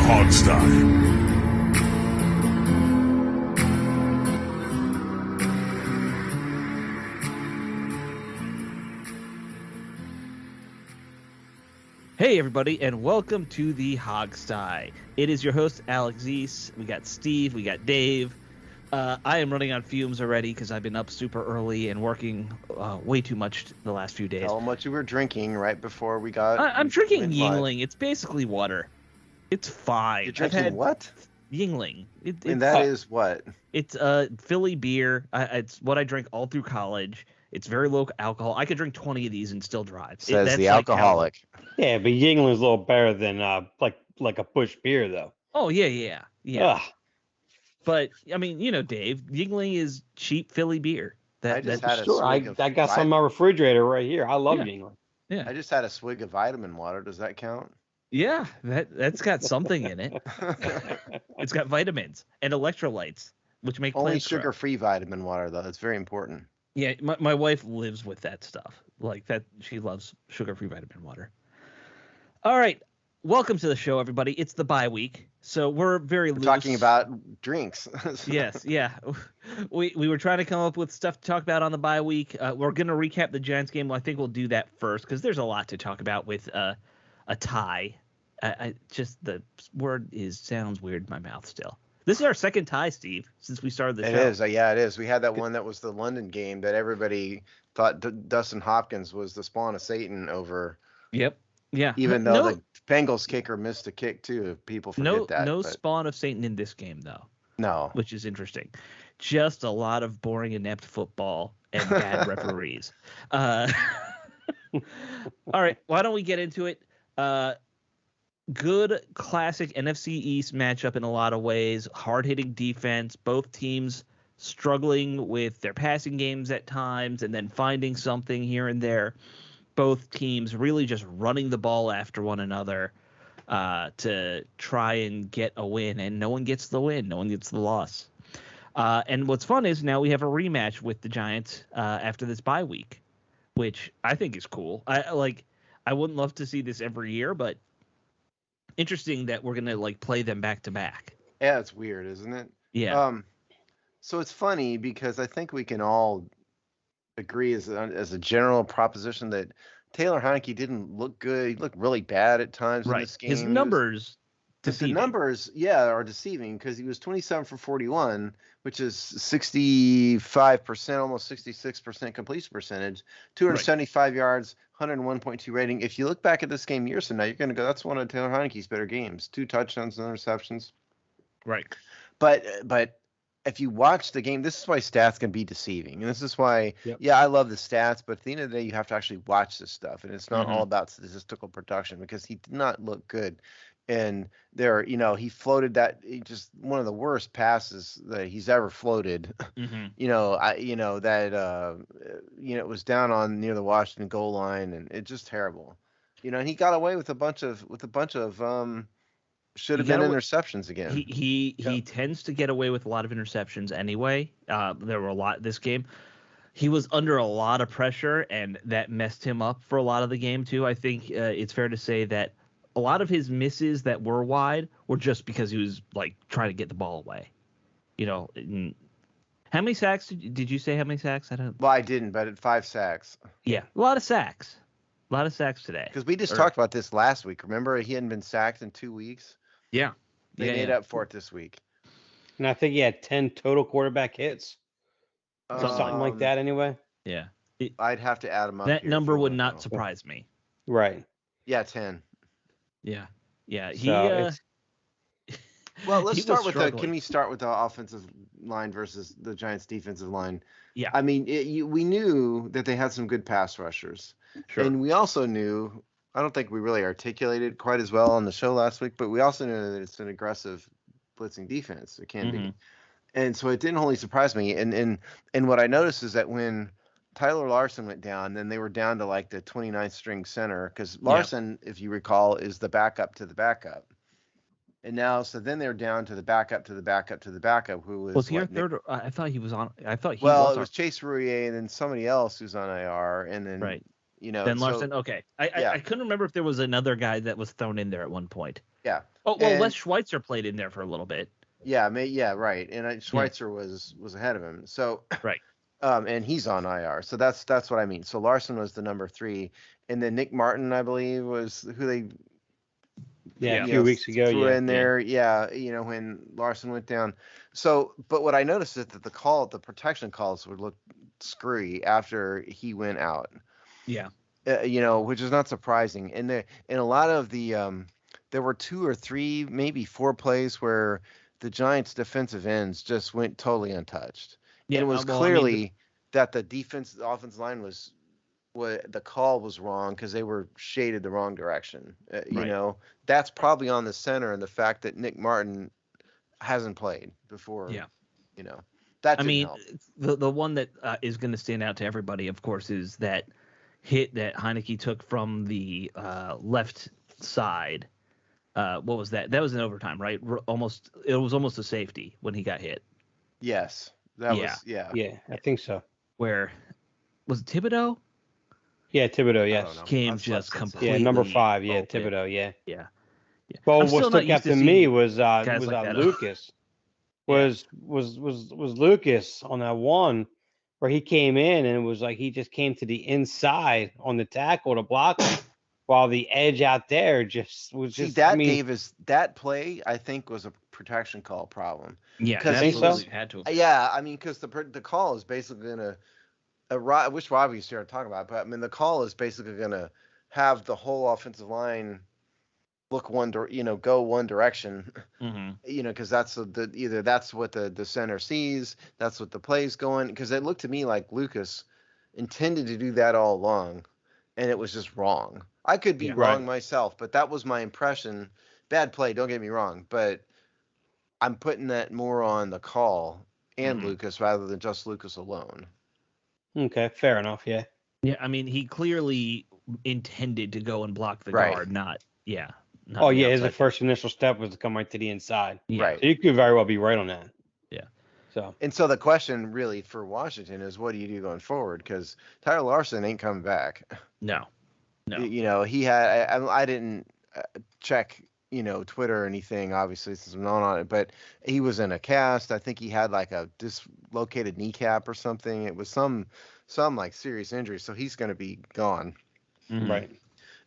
Hogstye. Hey, everybody, and welcome to the Hogstye. It is your host, Alex Zeese. We got Steve, we got Dave. I am running on fumes already because I've been up super early and working way too much the last few days. Tell them what you were drinking right before we got. I'm drinking Yingling. It's basically water. It's fine. You're drinking what? Yingling. And that is what? It's Philly beer. It's what I drink all through college. It's very low alcohol. I could drink 20 of these and still drive. Says the alcoholic. Yeah, but Yingling's a little better than like a Busch beer, though. Oh, yeah. Ugh. But, I mean, you know, Dave, Yingling is cheap Philly beer. I got some in my refrigerator right here. I love Yingling. Yeah. I just had a swig of vitamin water. Does that count? Yeah, that's got something in it. It's got vitamins and electrolytes, which make only plants grow. sugar-free vitamin water, though. It's very important. Yeah, my wife lives with that stuff. Like that, she loves sugar-free vitamin water. All right, welcome to the show, everybody. It's the bye week, so we're loose. Talking about drinks. Yes, yeah. We were trying to come up with stuff to talk about on the bye week. We're going to recap the Giants game. Well, I think we'll do that first because there's a lot to talk about with a tie. Just the word sounds weird in my mouth still. This is our second tie, Steve, since we started the show. It is. Yeah, it is. We had that one that was the London game that everybody thought Dustin Hopkins was the spawn of Satan over. Yep. Yeah. Even though the Bengals kicker missed a kick, too. People forget that. No spawn of Satan in this game, though. No. Which is interesting. Just a lot of boring, inept football and bad referees. All right. Why don't we get into it? Good classic NFC East matchup in a lot of ways. Hard-hitting defense. Both teams struggling with their passing games at times and then finding something here and there. Both teams really just running the ball after one another to try and get a win. And no one gets the win. No one gets the loss. And what's fun is now we have a rematch with the Giants after this bye week, which I think is cool. I wouldn't love to see this every year, but interesting that we're gonna play them back to back. Yeah, it's weird, isn't it? Yeah. So it's funny because I think we can all agree as a general proposition that Taylor Heinicke didn't look good. He looked really bad at times in this game. His numbers deceiving. The numbers, are deceiving because he was 27 for 41, which is 65%, almost 66% completion percentage, 275 yards, 101.2 rating. If you look back at this game years from now, you're going to go, that's one of Taylor Heinicke's better games. 2 touchdowns and interceptions. Right. But if you watch the game, this is why stats can be deceiving. And this is why, I love the stats, but at the end of the day, you have to actually watch this stuff. And it's not all about statistical production because he did not look good. And he floated just one of the worst passes that he's ever floated. Mm-hmm. It was down on near the Washington goal line, and it's just terrible. And he got away with a bunch of should have been interceptions again. He tends to get away with a lot of interceptions anyway. There were a lot this game. He was under a lot of pressure, and that messed him up for a lot of the game too. I think it's fair to say that a lot of his misses that were wide were just because he was trying to get the ball away. How many sacks did you say? How many sacks? Well, I didn't, but at 5 sacks. Yeah, a lot of sacks. A lot of sacks today. Because we just talked about this last week. Remember, he hadn't been sacked in 2 weeks. Yeah, they made up for it this week. And I think he had 10 total quarterback hits, something like that. Anyway. Yeah, I'd have to add them up. That number would not surprise me. Right. Yeah, 10. Yeah. Well, let's start with can we start with the offensive line versus the Giants' defensive line? Yeah. I mean, we knew that they had some good pass rushers. Sure. And we also knew, I don't think we really articulated quite as well on the show last week, but we also knew that it's an aggressive blitzing defense. It can be. And so it didn't wholly surprise me. And what I noticed is that when Tyler Larsen went down, then they were down to the 29th string center because Larsen, if you recall, is the backup to the backup. And now, so then they're down to the backup to the backup to the backup. Who was he our third? I thought he was on. It was Chase Roullier and then somebody else who's on IR, and then Then Larsen. Okay, I couldn't remember if there was another guy that was thrown in there at one point. Yeah. Oh well, And Les Schweitzer played in there for a little bit. yeah, right. And Schweitzer was ahead of him. So Right. and he's on IR. So that's what I mean. So Larson was the number 3, and then Nick Martin, I believe, was who they a few weeks ago. threw Yeah. in there. Yeah, when Larson went down. So, but what I noticed is that the protection calls would look screwy after he went out. Yeah. Which is not surprising. And in a lot of the there were 2 or 3, maybe 4 plays where the Giants' defensive ends just went totally untouched. Yeah. And it was clearly that the offensive line was what the call was wrong because they were shaded the wrong direction. That's probably on the center and the fact that Nick Martin hasn't played before. Yeah. That didn't help. The one that is going to stand out to everybody, of course, is that hit that Heineke took from the left side. What was that? That was in overtime, right? It was almost a safety when he got hit. Yes, was. Yeah, I think so. Where was it, Thibodeau? Yeah, Thibodeau. Yes, came just completely. Yeah, number 5. Yeah, open. Thibodeau. Yeah. Well, what stuck out to me was Lucas. Was Lucas on that one where he came in and it was like he just came to the inside on the tackle to block him, while the edge out there just was just. Davis, that play I think was a protection call problem. Yeah, I think so. Had to. Yeah, I mean, because the call is basically gonna. I wish Robbie started talking about it, but I mean the call is basically gonna have the whole offensive line look go one direction. Because that's either that's what the center sees, that's what the play's going. Because it looked to me like Lucas intended to do that all along, and it was just wrong. I could be wrong myself, but that was my impression. Bad play, don't get me wrong, but I'm putting that more on the call and Lucas rather than just Lucas alone. Okay, fair enough. Yeah. Yeah, I mean, he clearly intended to go and block the guard, not. His first initial step was to come right to the inside. Yeah. Right. So you could very well be right on that. Yeah. So the question really for Washington is, what do you do going forward? Because Tyler Larson ain't coming back. No. He had. I didn't check, Twitter or anything, obviously, since I'm not on it, but he was in a cast. I think he had like a dislocated kneecap or something. It was some like serious injury, so he's going to be gone. Right.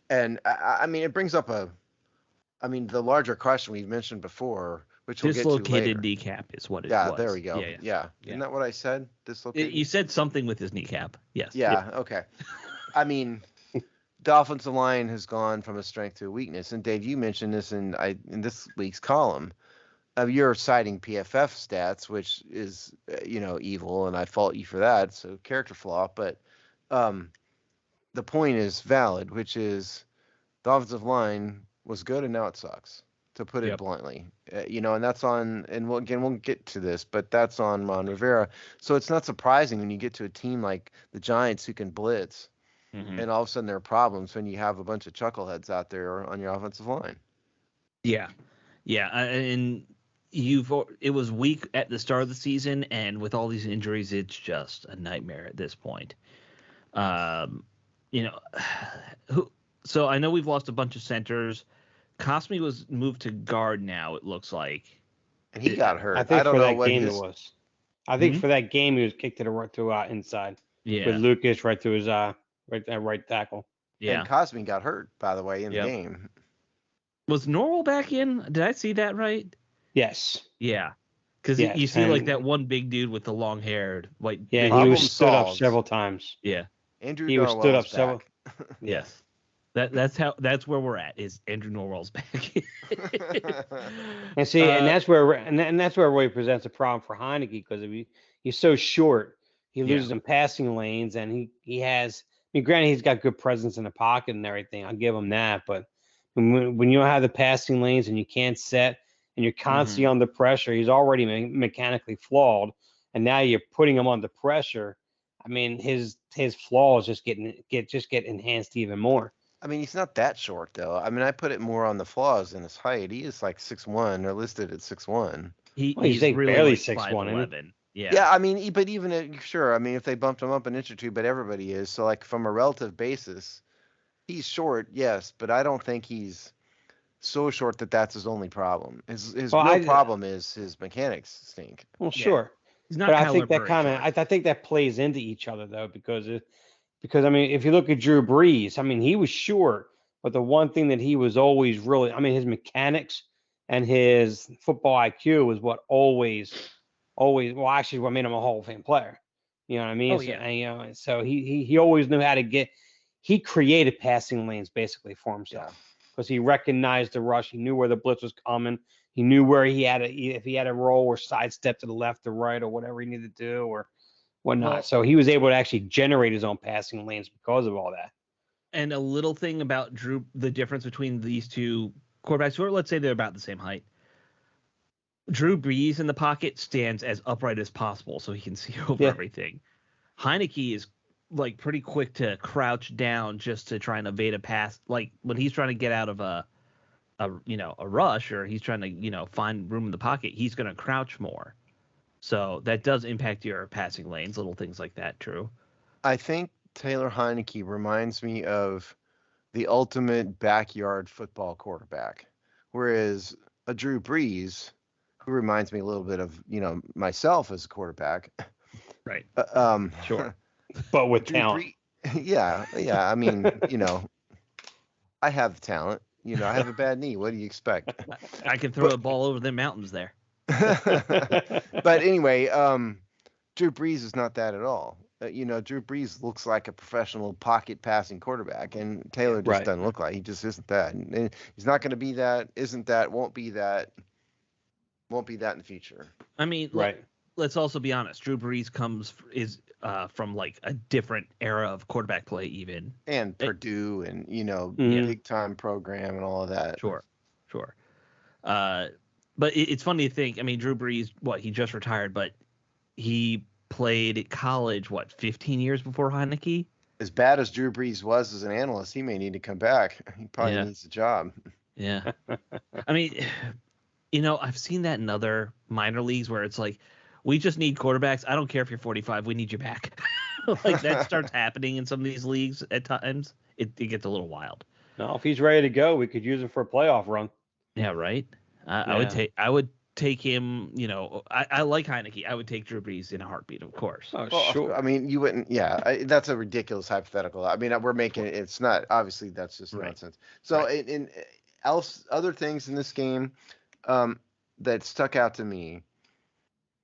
And I mean, it brings up the larger question we've mentioned before, which we'll get to later. Dislocated kneecap is what it was. Yeah, there we go. Yeah. Isn't that what I said? Dislocated? You said something with his kneecap. Yes. Yeah. Okay. I mean, the offensive line has gone from a strength to a weakness. And Dave, you mentioned this in this week's column. You're citing PFF stats, which is evil, and I fault you for that. So character flaw, but the point is valid, which is the offensive line was good and now it sucks, to put it bluntly. And that's on, and we'll get to this, but that's on Ron Rivera. So it's not surprising when you get to a team like the Giants who can blitz. And all of a sudden there are problems when you have a bunch of chuckleheads out there on your offensive line. Yeah. And it was weak at the start of the season, and with all these injuries, it's just a nightmare at this point. So I know we've lost a bunch of centers. Cosme was moved to guard now, it looks like. And he got hurt. I think for that game it was. I think for that game he was kicked to the inside. Yeah. With Lucas right to his right tackle. Yeah. And Cosme got hurt, by the way, in the game. Was Norwell back in? Did I see that right? Yes. Yeah. Because you see like that one big dude with the long hair. He was stood up several times. Yeah. He was stood up several. Yes. That's where we're at, is Andrew Norwell's back. And see, and that's where it really presents a problem for Heineke, because he's so short, he loses in passing lanes, and he has. I mean, granted, he's got good presence in the pocket and everything. I'll give him that, but when you don't have the passing lanes and you can't set, and you're constantly under pressure, he's already mechanically flawed, and now you're putting him under pressure. I mean, his flaws just get enhanced even more. I mean, he's not that short, though. I mean, I put it more on the flaws than his height. He is like 6'1", or listed at 6'1". He's like really barely like 6'1". Yeah, I mean, but even sure. I mean, if they bumped him up an inch or two, but everybody is. So, like, from a relative basis, he's short, yes, but I don't think he's so short that that's his only problem. His Well, real problem is his mechanics stink. well, Yeah. sure, He's not but I Kyler think that Murray kind of short. I think that plays into each other though, because I mean, if you look at Drew Brees, I mean, he was short, but the one thing that he was always really, I mean, his mechanics and his football IQ was what always, well, actually, what made him a Hall of Fame player. You know what I mean? Oh, So, yeah. and, you know, so he always knew how to he created passing lanes basically for Yeah. himself because he recognized the rush. He knew where the blitz was coming. He knew where if he had a roll or sidestep to the left or right or whatever he needed to do or whatnot. Well, So he was able to actually generate his own passing lanes because of all that. and a little thing about Drew, the difference between these two quarterbacks, or let's say they're about the same height. Drew Brees in the pocket stands as upright as possible so he can see over Yeah. everything. Heineke is like pretty quick to crouch down just to try and evade a pass. Like when he's trying to get out of a rush or he's trying to find room in the pocket, he's going to crouch more. So that does impact your passing lanes, little things like that. True. I think Taylor Heineke reminds me of the ultimate backyard football quarterback, whereas a Drew Brees, who reminds me a little bit of myself as a quarterback. Right. Sure. But with Drew talent. Yeah. I mean, I have the talent. I have a bad knee. What do you expect? I can throw a ball over the mountains there. But anyway, Drew Brees is not that at all. Drew Brees looks like a professional pocket passing quarterback, and Taylor just doesn't look like. He just isn't that. And he's not going to be that. Isn't that? Won't be that. Won't be that in the future. I mean, let's also be honest. Drew Brees is from like a different era of quarterback play, even and Purdue, and big time program and all of that. Sure. But it's funny to think. I mean, Drew Brees, he just retired, but he played at college 15 years before Heineke. As bad as Drew Brees was as an analyst, he may need to come back. He probably needs a job. Yeah. I mean, I've seen that in other minor leagues where it's like, we just need quarterbacks. I don't care if you're 45. We need you back. Like that starts happening in some of these leagues at times. It gets a little wild. No, if he's ready to go, we could use him for a playoff run. Yeah, right. I would take him. I like Heineke. I would take Drew Brees in a heartbeat, of course. Oh, sure. I mean, you wouldn't. Yeah, that's a ridiculous hypothetical. I mean, we're making it. It's not. Obviously, that's just nonsense. So, in other things in this game that stuck out to me,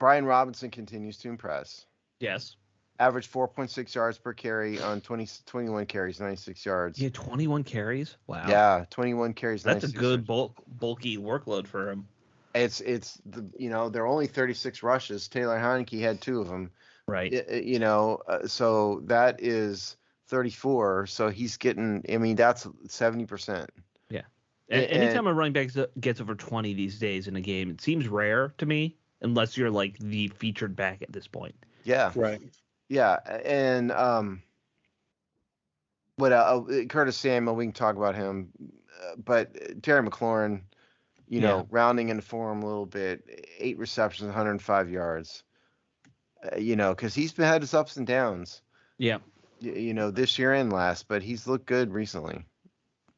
Brian Robinson continues to impress. Yes. Average 4.6 yards per carry on 21 carries, 96 yards. Yeah, 21 carries. Wow. Yeah, 21 carries. That's a good bulky workload for him. It's there are only 36 rushes. Taylor Heineke had 2 of them. Right. So that is 34. So he's getting. I mean, that's 70%. Yeah. Anytime a running back gets over 20 these days in a game, it seems rare to me, unless you're like the featured back at this point. Yeah. Right. Yeah, and Curtis Samuel, we can talk about him, but Terry McLaurin, rounding into form a little bit, 8 receptions, 105 yards, because he's had his ups and downs. Yeah. This year and last, but he's looked good recently.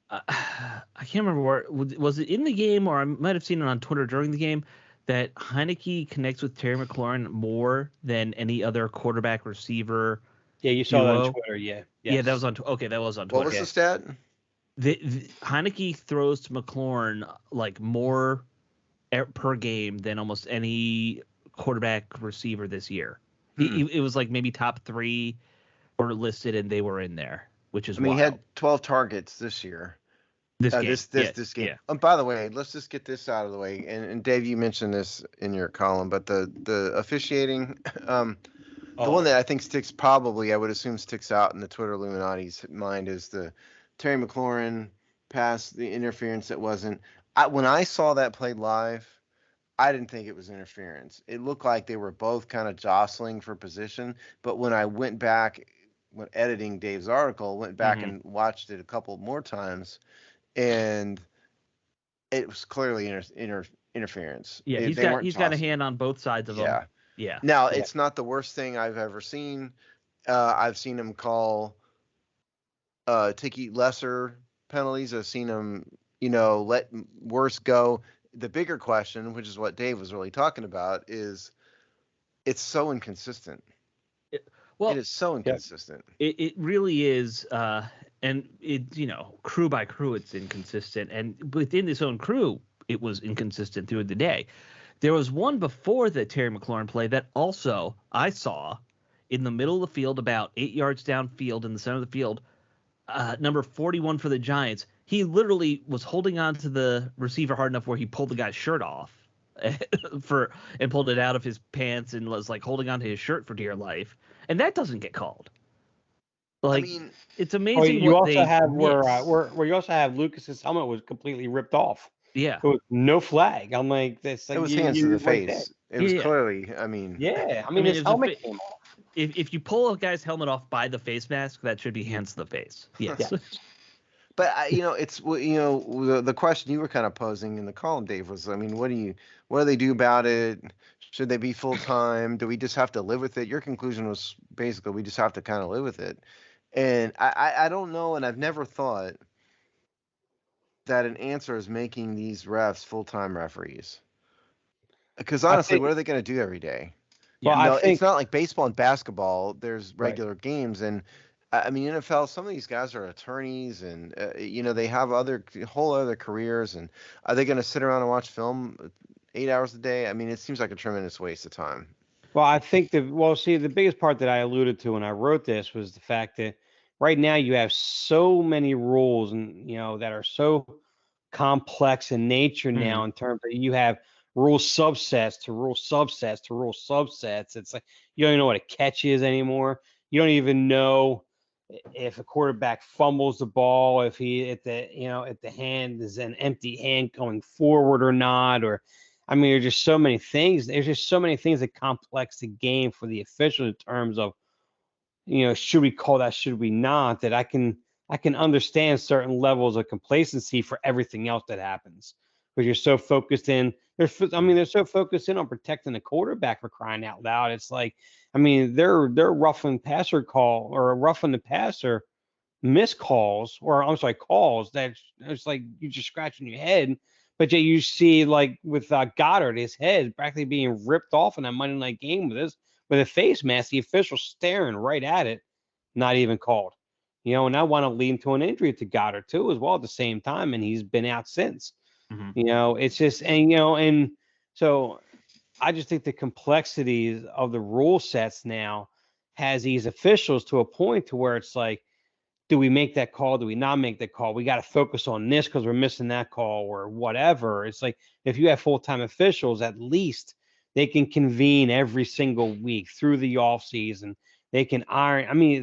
I can't remember where was it in the game, or I might have seen it on Twitter during the game, that Heineke connects with Terry McLaurin more than any other quarterback receiver. Yeah, you saw that on Twitter. Yeah. Yes. Yeah, that was on Twitter. What was the stat? The Heineke throws to McLaurin like more per game than almost any quarterback receiver this year. It was like maybe top 3 were listed and they were in there, which is wild. He had 12 targets this year. This game. Yeah. By the way, let's just get this out of the way. And Dave, you mentioned this in your column, but the officiating, the one that I think I would assume sticks out in the Twitter Illuminati's mind is the Terry McLaurin pass, the interference that wasn't. When I saw that played live, I didn't think it was interference. It looked like they were both kind of jostling for position. But when I went back, when editing Dave's article, went back and watched it a couple more times, and it was clearly interference. Yeah, he's got a hand on both sides of them. Yeah. Now, it's not the worst thing I've ever seen. I've seen him call take lesser penalties. I've seen him let worse go. The bigger question, which is what Dave was really talking about, is it's so inconsistent. Well, it is so inconsistent. It really is, and it crew by crew it's inconsistent, and within its own crew it was inconsistent through the day. There was one before the Terry McLaurin play that also I saw in the middle of the field, about 8 yards downfield in the center of the field. Number 41 for the Giants. He literally was holding on to the receiver hard enough where he pulled the guy's shirt off and pulled it out of his pants and was like holding on to his shirt for dear life. And that doesn't get called. Like, I mean, it's amazing. You what also they have miss. where you also have Lucas's helmet was completely ripped off. Yeah, there was no flag. I'm like, that's like it was hands to the face. Dead. It was clearly. I mean, his helmet came off. If you pull a guy's helmet off by the face mask, that should be hands to the face. Yes. But it's the question you were kind of posing in the column, Dave, was, I mean, what do they do about it? Should they be full time? Do we just have to live with it? Your conclusion was basically we just have to kind of live with it. And I don't know, and I've never thought that an answer is making these refs full time referees. Because honestly, what are they going to do every day? Well, it's not like baseball and basketball. There's regular games, and I mean, NFL, some of these guys are attorneys, and they have whole other careers. And are they going to sit around and watch film 8 hours a day? I mean, it seems like a tremendous waste of time. Well, I think the biggest part that I alluded to when I wrote this was the fact that right now you have so many rules, and that are so complex in nature now, in terms of you have rule subsets to rule subsets to rule subsets. It's like you don't even know what a catch is anymore. You don't even know if a quarterback fumbles the ball, if he at the hand is an empty hand going forward or not, or I mean, there's just so many things. There's just so many things that complex the game for the official in terms of, should we call that, should we not? That I can understand certain levels of complacency for everything else that happens, because you're so focused in. They're so focused in on protecting the quarterback, for crying out loud. It's like, I mean, they're roughing passer call or roughing the passer missed calls, or I'm sorry, calls that it's like you're just scratching your head. But yet you see, like with Goddard, his head practically being ripped off in that Monday night game with a face mask, the official staring right at it, not even called. And I want to lead to an injury to Goddard too, as well at the same time, and he's been out since. It's just, and so I just think the complexities of the rule sets now has these officials to a point to where it's like, do we make that call? Do we not make that call? We got to focus on this because we're missing that call or whatever. It's like, if you have full-time officials, at least they can convene every single week through the off season. They can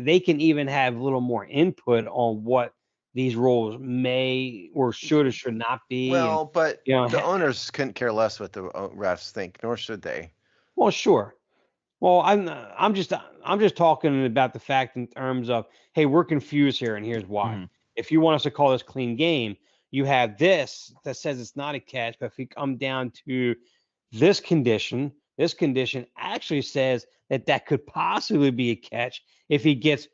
they can even have a little more input on what these rules may or should or should not be. Well, but the owners couldn't care less what the refs think, nor should they. Well, sure. Well, I'm just talking about the fact in terms of, hey, we're confused here, and here's why. If you want us to call this clean game, you have this that says it's not a catch, but if we come down to this condition actually says that could possibly be a catch if he gets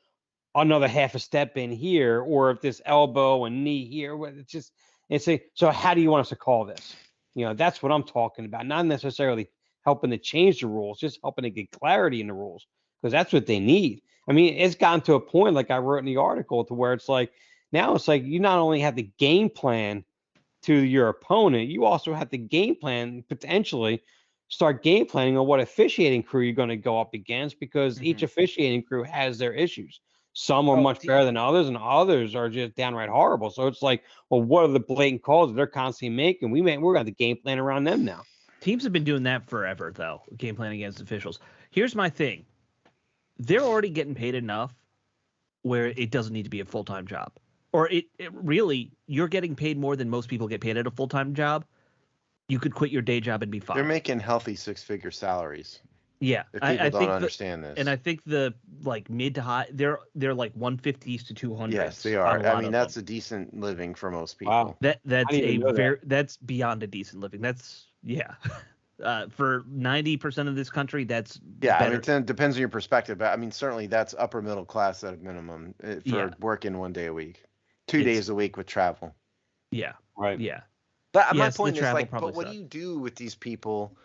another half a step in here, or if this elbow and knee here. So how do you want us to call this? That's what I'm talking about. Not necessarily helping to change the rules, just helping to get clarity in the rules, because that's what they need. I mean, it's gotten to a point, like I wrote in the article, to where it's like, now it's like you not only have the game plan to your opponent, you also have the game plan, potentially start game planning on what officiating crew you're going to go up against, because each officiating crew has their issues. Some are much better than others, and others are just downright horrible. So it's like, well, what are the blatant calls that they're constantly making? We're going to have the game plan around them now. Teams have been doing that forever, though, game planning against officials. Here's my thing. They're already getting paid enough where it doesn't need to be a full-time job. Or it really, you're getting paid more than most people get paid at a full-time job. You could quit your day job and be fine. They're making healthy six-figure salaries. Yeah. If people don't understand this. And I think the mid to high, they're like 150s to 200s. Yes, they are. I mean, that's a decent living for most people. Wow. That's beyond a decent living. That's for 90% of this country, that's better. I mean, it depends on your perspective, but I mean, certainly that's upper middle class at a minimum for working 1 day a week, 2 days a week with travel. Yeah, Right. Yeah. But my Yes, the point is travel like, probably but what do sucked. you do with these people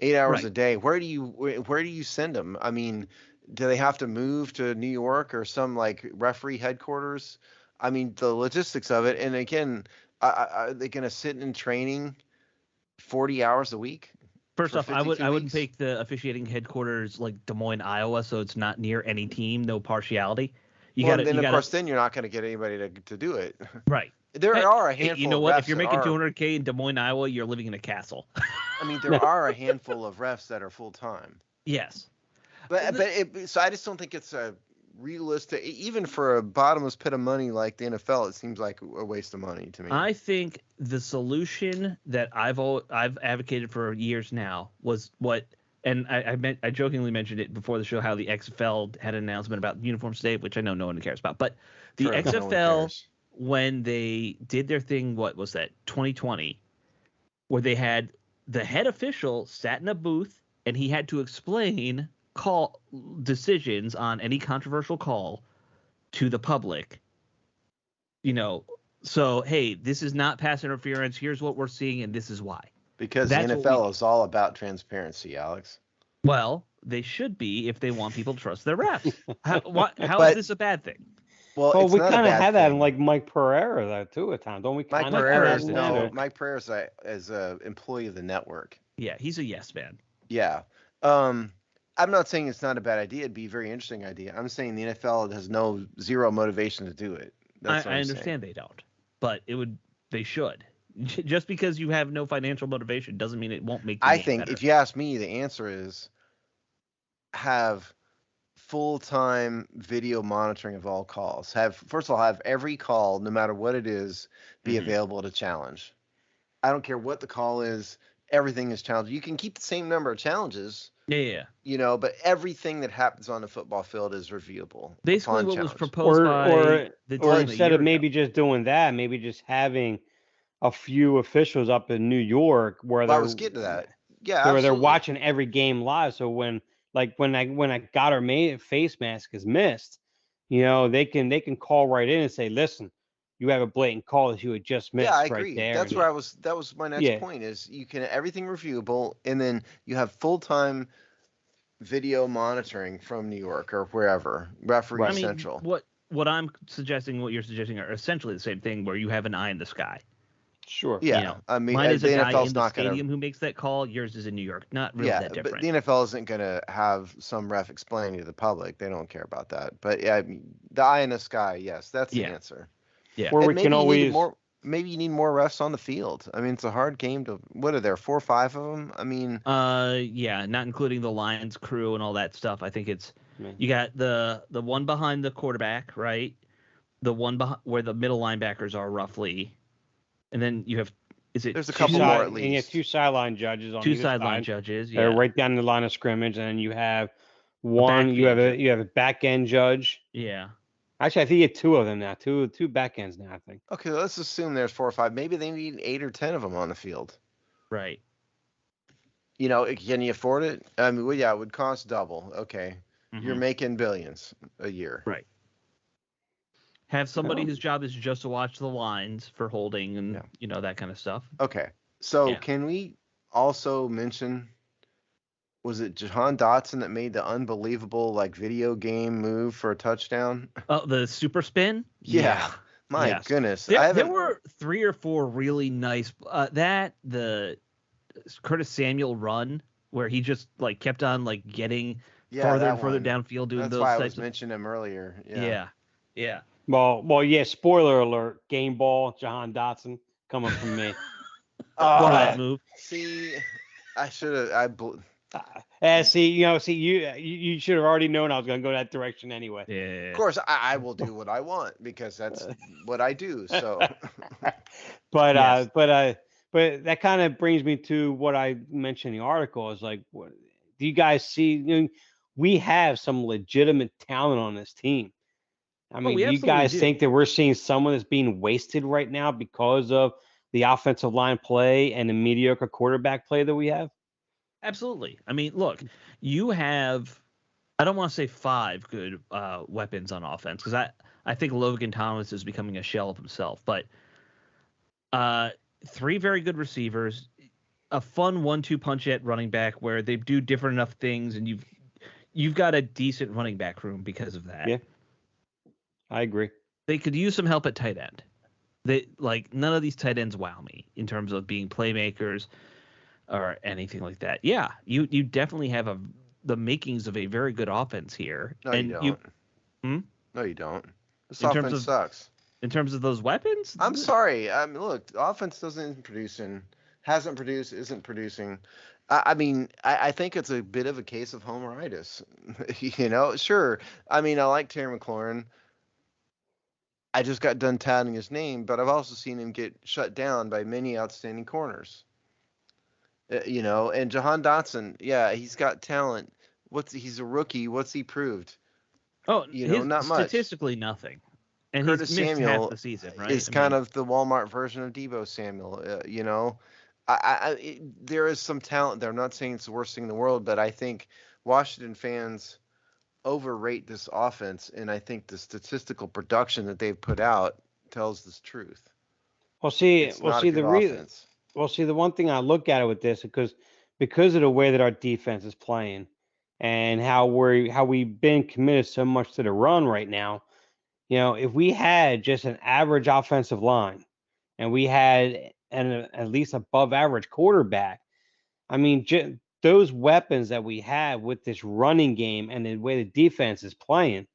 8 hours Right. a day? Where do you send them? I mean, do they have to move to New York or some like referee headquarters? I mean, the logistics of it. And again, are they going to sit in training 40 hours a week First for off, I 52 wouldn't weeks? pick the officiating headquarters like Des Moines, Iowa, so it's not near any team, no partiality. Well, and You then of gotta course, then you're not going to get anybody to do it. right. There Hey, are a hey, you handful know of what? If refs you're that making are. 200K in Des Moines, Iowa, you're living in a castle. I mean, there are a handful of refs that are full time. Yes. So I just don't think it's a realistic, even for a bottomless pit of money like the NFL. It seems like a waste of money to me. I think the solution that I've advocated for years now was what, and I jokingly mentioned it before the show, how the XFL had an announcement about uniform state, which I know no one cares about, but the True, no one XFL, cares. when they did their thing, what was that, 2020, where they had the head official sat in a booth and he had to explain call decisions on any controversial call to the public. You know, so hey, this is not pass interference. Here's what we're seeing, and this is why. Because the That's what we NFL need. is all about transparency, Alex. Well, they should be if they want people to trust their refs. How is But this a bad thing? well, Well, it's we not a kind of bad had that in thing. like Mike Pereira though too at times. Don't we Mike kind of have Pereira that is in no. there? Mike Pereira is a employee of the network. Yeah, he's a yes man. Yeah. Um, I'm not saying it's not a bad idea. It'd be a very interesting idea. I'm saying the NFL has zero motivation to do it. That's what I I'm saying. understand they don't, but they should. Just because you have no financial motivation doesn't mean it won't make the I game think better. if you ask me, the answer is have full-time video monitoring of all calls. First of all, have every call, no matter what it is, be available to challenge. I don't care what the call is. Everything is challenged. You can keep the same number of challenges, Yeah. but everything that happens on the football field is reviewable. Basically, upon what was challenge. proposed by the Or team a instead year of maybe ago. just doing that, maybe just having a few officials up in New York where Well, I was getting to that. Yeah, where they're absolutely. watching every game live. So when I got our face mask is missed, they can call right in and say, listen, you have a blatant call that you had just missed Yeah, I right agree. there. That's And where I was. That was my next yeah, point. Is you can everything reviewable, and then you have full-time video monitoring from New York or wherever, Referee I right. mean, Central. what I'm suggesting, what you're suggesting, are essentially the same thing, where you have an eye in the sky. Sure. Yeah, I mean, mine is the a guy NFL's in the not going to. stadium who makes that call. Yours is in New York. Not really Yeah, that but different. the NFL isn't going to have some ref explaining to the public. They don't care about that. But yeah, I mean, the eye in the sky. Yes, that's the Yeah. answer. Yeah. Where And we can always maybe you need more refs on the field. I mean, it's a hard game to. What are there? 4 or 5 of them? I mean. Yeah, not including the Lions crew and all that stuff. I think it's man, you got the one behind the quarterback, right? The one where the middle linebackers are roughly, and then you have There's a two couple more at and you have least. two sideline judges on two either sideline side. judges. They're Yeah. right down the line of scrimmage, and then you have backfield you have a back end judge. Yeah. Actually, I think you have two of them now, two back ends now, I think. Okay, let's assume there's 4 or 5. Maybe they need 8 or 10 of them on the field. Right. Can you afford it? I mean, well, yeah, it would cost double. Okay, you're Mhm. making billions a year. Right. Have somebody whose job is just to watch the lines for holding and that kind of stuff. Okay, so can we also mention? Was it Jahan Dotson that made the unbelievable video game move for a touchdown? Oh, the super spin? Yeah. My goodness. There were 3 or 4 really nice the Curtis Samuel run where he just kept on getting farther and further downfield doing That's those why I types was mentioning him earlier. Yeah. Well, yeah. Spoiler alert: game ball, Jahan Dotson coming from me. That move. See, I should have. You should have already known I was going to go that direction anyway. Yeah. Of course, I will do what I want because that's what I do. So, but that kind of brings me to what I mentioned in the article is what do you guys see? We have some legitimate talent on this team. I mean, do you guys think that we're seeing someone that's being wasted right now because of the offensive line play and the mediocre quarterback play that we have? Absolutely. I mean, look, you have, I don't want to say 5 good weapons on offense because I think Logan Thomas is becoming a shell of himself. But Three very good receivers, a fun 1-2 punch at running back where they do different enough things, and you've got a decent running back room because of that. Yeah, I agree. They could use some help at tight end. None of these tight ends wow me in terms of being playmakers or anything like that. Yeah, you definitely have the makings of a very good offense here. No, you don't. No, you don't. This offense sucks. In terms of those weapons? I'm sorry. Look, the offense hasn't produced, isn't producing. I think it's a bit of a case of homeritis. Sure. I like Terry McLaurin. I just got done touting his name, but I've also seen him get shut down by many outstanding corners. And Jahan Doctson, yeah, he's got talent. He's a rookie. What's he proved? Oh, not much. Statistically, nothing. And Curtis he's missed Samuel half the season, right? is kind of the Walmart version of Deebo Samuel. There is some talent there. I'm not saying it's the worst thing in the world, but I think Washington fans overrate this offense, and I think the statistical production that they've put out tells this truth. The one thing I look at it with this because of the way that our defense is playing and how we've been committed so much to the run right now. If we had just an average offensive line and we had at least above average quarterback, those weapons that we have with this running game and the way the defense is playing,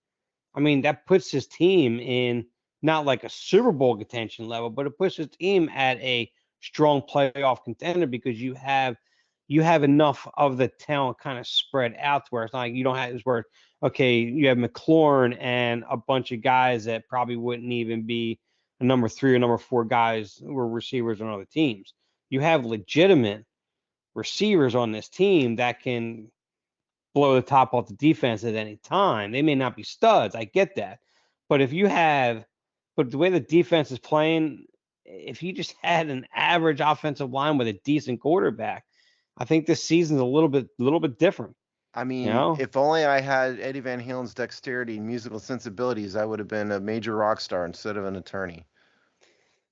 that puts this team in not like a Super Bowl contention level, but it puts this team at a strong playoff contender because you have enough of the talent kind of spread out to where it's not like you don't have this where, okay, you have McLaurin and a bunch of guys that probably wouldn't even be a number 3 or number 4 guys who were receivers on other teams. You have legitimate receivers on this team that can blow the top off the defense at any time. They may not be studs. I get that. But but the way the defense is playing, if you just had an average offensive line with a decent quarterback, I think this season's a little bit different. If only I had Eddie Van Halen's dexterity and musical sensibilities, I would have been a major rock star instead of an attorney.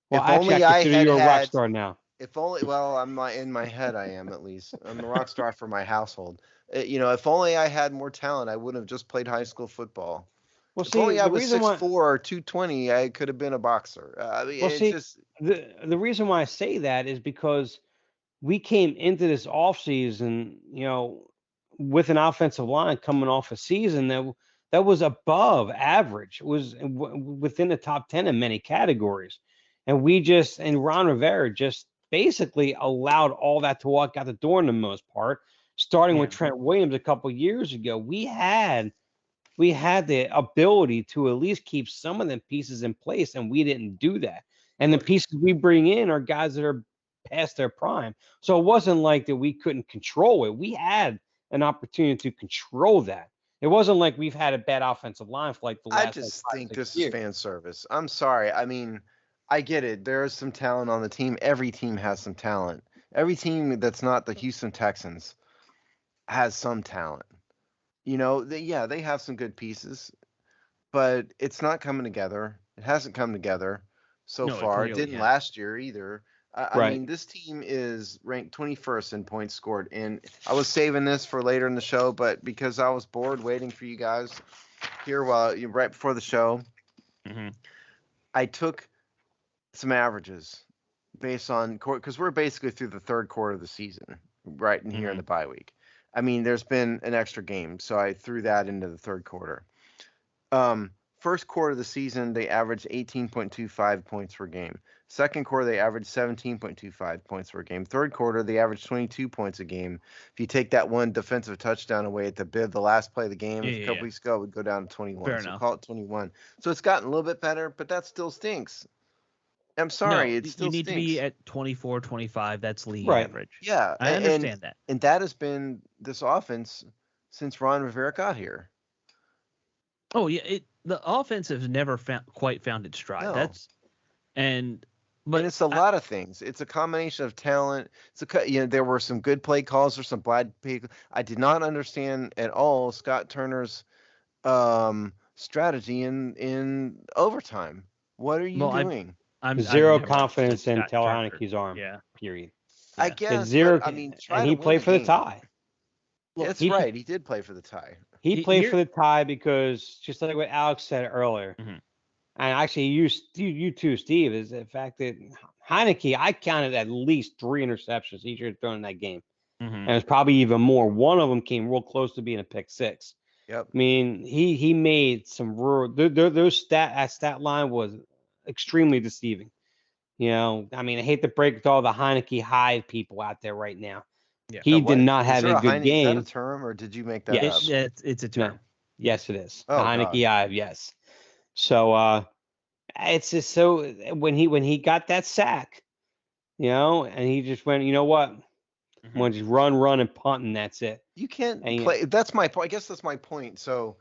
Well, if only I consider you a rock star now. If only, well, in my head I am at least. I'm a rock star for my household. If only I had more talent, I wouldn't have just played high school football. If only I was 6'4" or 220, I could have been a boxer. The reason why I say that is because we came into this offseason, with an offensive line coming off a season that was above average. It was within the top 10 in many categories. And Ron Rivera just basically allowed all that to walk out the door in the most part, starting with Trent Williams a couple years ago. We had the ability to at least keep some of them pieces in place, and we didn't do that. And the pieces we bring in are guys that are past their prime. So it wasn't like that we couldn't control it. We had an opportunity to control that. It wasn't like we've had a bad offensive line for like the last. I just think this is fan service. I'm sorry. I get it. There is some talent on the team. Every team has some talent. Every team that's not the Houston Texans has some talent. They have some good pieces, but it's not coming together. It hasn't come together so far. It didn't last year either. This team is ranked 21st in points scored, and I was saving this for later in the show, but because I was bored waiting for you guys here right before the show, I took some averages based on because we're basically through the third quarter of the season, right in here in the bye week. There's been an extra game, so I threw that into the third quarter. First quarter of the season, they averaged 18.25 points per game. Second quarter, they averaged 17.25 points per game. Third quarter, they averaged 22 points a game. If you take that one defensive touchdown away at the last play of the game a couple weeks ago, it would go down to 21. Fair so enough. Call it 21. So it's gotten a little bit better, but that still stinks. I'm sorry, it still stinks. You need to be at 24, 25. That's league average. Yeah, I understand that. And that has been this offense since Ron Rivera got here. Oh yeah, the offense has never quite found its stride. No. But it's a lot of things. It's a combination of talent. There were some good play calls or some bad play. I did not understand at all Scott Turner's strategy in overtime. What are you doing? Zero never confidence in Scott Taylor Turner. Heineke's arm. Yeah. Period. I Yeah. guess, Zero, but I mean, and try to he win played the for the game. tie. That's he- right. He did play for the tie. He played Here- for the tie because, just like what Alex said earlier, Mhm. and actually you too, Steve, is the fact that Heineke, I counted at least 3 interceptions he should have thrown in that game. Mhm. And it's probably even more. One of them came real close to being a pick six. Yep. I mean, he made some that stat line was extremely deceiving. You know, I mean, I hate to break it to all the Heineke Hive people out there right now. Yeah. He What did not is have there a good Is that game. a term, or did you make that Yes. up? It's a No. term. Yes, it is. Oh, The Heineke God. Hive, yes. So it's just so when he got that sack, you know, and he just went, you know what? I'm Mhm. gonna just run and punt, and that's it. You can't And play. That's my point. I guess that's my point. So,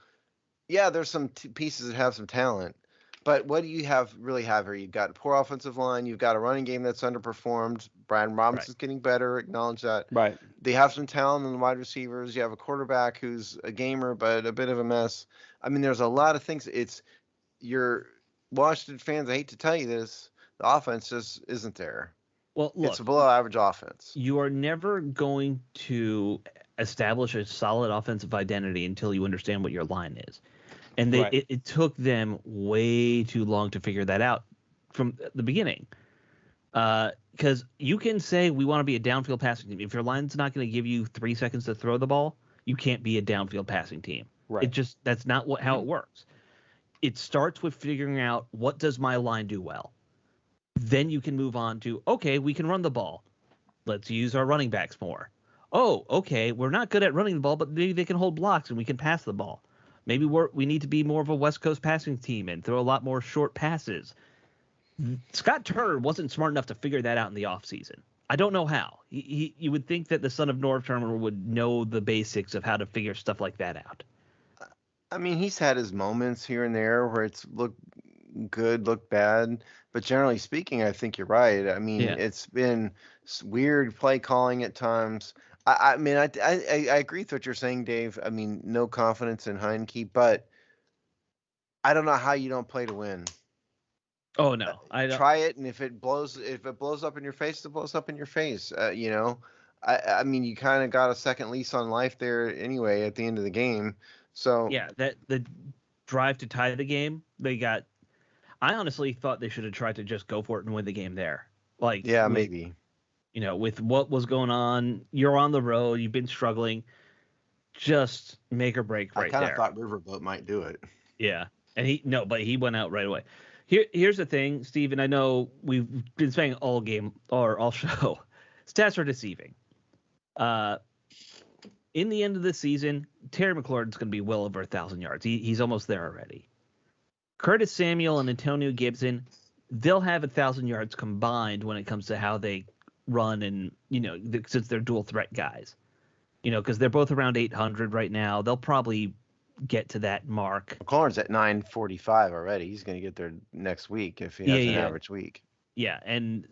yeah, there's some pieces that have some talent, but what do you really have here? You've got a poor offensive line. You've got a running game that's underperformed. Brian Robinson's getting better. Acknowledge that. Right. They have some talent in the wide receivers. You have a quarterback who's a gamer, but a bit of a mess. I mean, there's a lot of things. It's your Washington fans. I hate to tell you this. The offense just isn't there. Well, look, It's a below average offense. you are never going to establish a solid offensive identity until you understand what your line is. And Right. it took them way too long to figure that out from the beginning. Because you can say we want to be a downfield passing team. If your line's not going to give you 3 seconds to throw the ball, you can't be a downfield passing team. Right. That's not how it works. It starts with figuring out, what does my line do well? Then you can move on to, okay, we can run the ball. Let's use our running backs more. Oh, okay, we're not good at running the ball, but maybe they can hold blocks and we can pass the ball. Maybe we need to be more of a West Coast passing team and throw a lot more short passes. Scott Turner wasn't smart enough to figure that out in the offseason. I don't know how. You would think that the son of Norv Turner would know the basics of how to figure stuff like that out. I mean, he's had his moments here and there where it's looked good, looked bad, but generally speaking, I think you're right. I mean, It's been weird play calling at times. I mean, I agree with what you're saying, Dave. I mean, no confidence in Heineke, but I don't know how you don't play to win. Oh no, I don't. Try it, and if it blows up in your face, it blows up in your face. You know, I mean, you kind of got a second lease on life there anyway at the end of the game. So yeah, that the drive to tie the game, they got. I honestly thought they should have tried to just go for it and win the game there. Like, yeah, maybe. You know, with what was going on, you're on the road, you've been struggling. Just make or break right there. I kind of thought Riverboat might do it. Yeah, and he went out right away. Here's the thing, Steven. I know we've been saying all game or all show. Stats are deceiving. In the end of the season, Terry McLaurin's going to be well over 1,000 yards. He's almost there already. Curtis Samuel and Antonio Gibson, they'll have 1,000 yards combined when it comes to how they run, and since they're dual threat guys, because they're both around 800 right now, they'll probably get to that mark. McLaurin's at 945 already. He's going to get there next week if he has an average week. Yeah, and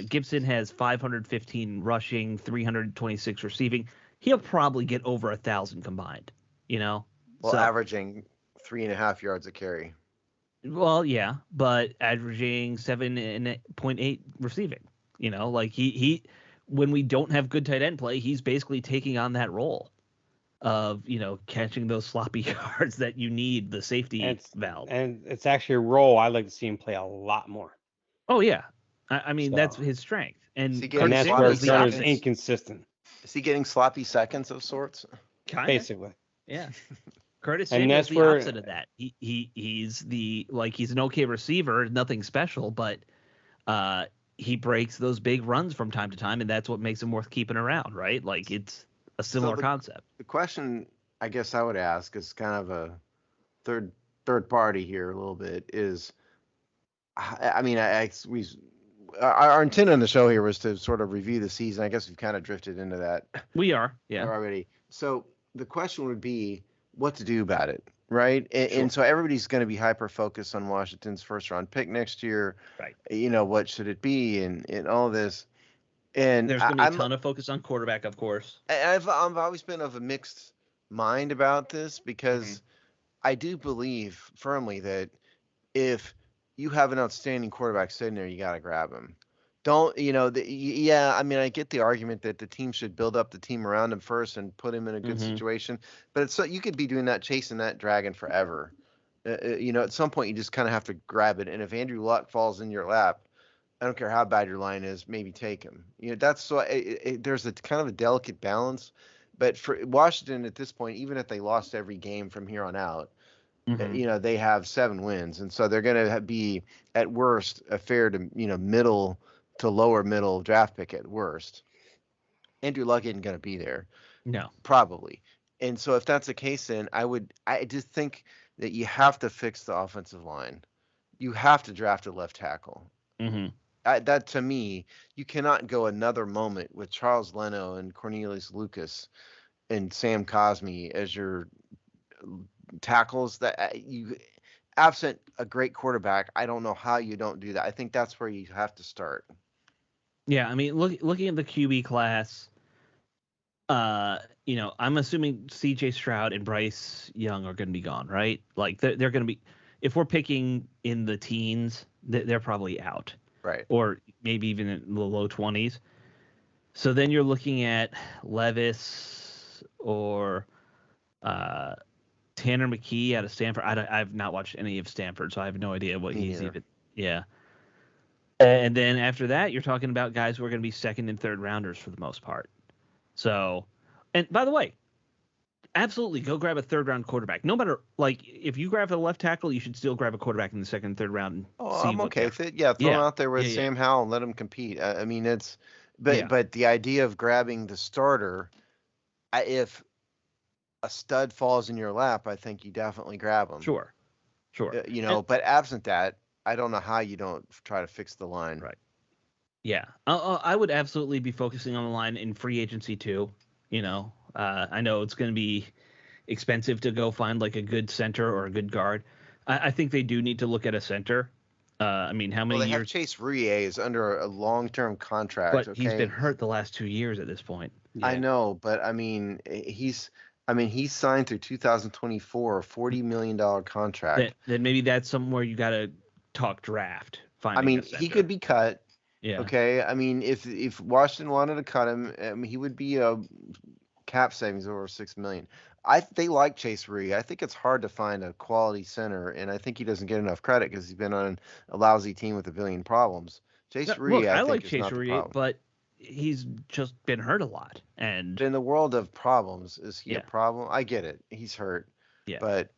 Gibson has 515 rushing, 326 receiving. He'll probably get over 1,000 combined. Well, averaging 3.5 yards a carry. Well, yeah, but averaging 7.8 receiving. Like he when we don't have good tight end play, he's basically taking on that role of catching those sloppy yards that you need, the safety valve. And it's actually a role I'd like to see him play a lot more. Oh yeah, I mean that's his strength, and that's where Turner's inconsistent. Is he getting sloppy seconds of sorts? Basically, yeah. Curtis Samuel's the opposite of that. He's an okay receiver, nothing special, but he breaks those big runs from time to time, and that's what makes him worth keeping around, right? Like, it's a similar concept. The question I guess I would ask is kind of a third party here a little bit is, I mean, our intent on the show here was to sort of review the season. I guess we've kind of drifted into that. We are, yeah. Already. So the question would be what to do about it, right? And so everybody's going to be hyper-focused on Washington's first-round pick next year. Right. What should it be and all this. And there's going to be a ton of focus on quarterback, of course. I've always been of a mixed mind about this because I do believe firmly that if you have an outstanding quarterback sitting there, you got to grab him. Don't, yeah, I mean, I get the argument that the team should build up the team around him first and put him in a good situation, but it's so you could be doing that, chasing that dragon forever. At some point you just kind of have to grab it. And if Andrew Luck falls in your lap, I don't care how bad your line is, maybe take him. That's so there's a kind of a delicate balance. But for Washington at this point, even if they lost every game from here on out, they have 7 wins, and so they're going to be at worst a fair to middle to lower middle draft pick at worst. Andrew Luck isn't going to be there, no, probably. And so if that's the case, then I just think that you have to fix the offensive line. You have to draft a left tackle. That to me, you cannot go another moment with Charles Leno and Cornelius Lucas and Sam Cosmi as your tackles. That you absent a great quarterback, I don't know how you don't do that. I think that's where you have to start. Yeah, I mean, looking at the QB class, I'm assuming C.J. Stroud and Bryce Young are going to be gone, right? Like they're going to be, if we're picking in the teens, they're probably out, right? Or maybe even in the low 20s. So then you're looking at Levis or Tanner McKee out of Stanford. I've not watched any of Stanford, so I have no idea what he's even. Yeah. And then after that, you're talking about guys who are going to be second and third rounders for the most part. So, and by the way, absolutely go grab a third round quarterback. No matter, like, if you grab a left tackle, you should still grab a quarterback in the second and third round. I'm okay with it. Yeah, throw him out there with Sam Howell and let him compete. I mean, but the idea of grabbing the starter, if a stud falls in your lap, I think you definitely grab him. Sure. But absent that, I don't know how you don't try to fix the line. Right. Yeah. I would absolutely be focusing on the line in free agency too. I know it's going to be expensive to go find like a good center or a good guard. I think they do need to look at a center. I mean, how many years? Have Chase Rouillet is under a long-term contract. But he's been hurt the last 2 years at this point. Yeah. I know, but I mean, he's signed through 2024, a $40 million contract. Then maybe that's somewhere you got to talk draft. He could be cut. Yeah. Okay. I mean, if Washington wanted to cut him, he would be a cap savings over $6 million. They like Chase Rouillet. I think it's hard to find a quality center, and I think he doesn't get enough credit because he's been on a lousy team with a billion problems. Chase Rouillet, I think, like Chase Rouillet, but he's just been hurt a lot. And in the world of problems, is he a problem? I get it. He's hurt. Yeah. But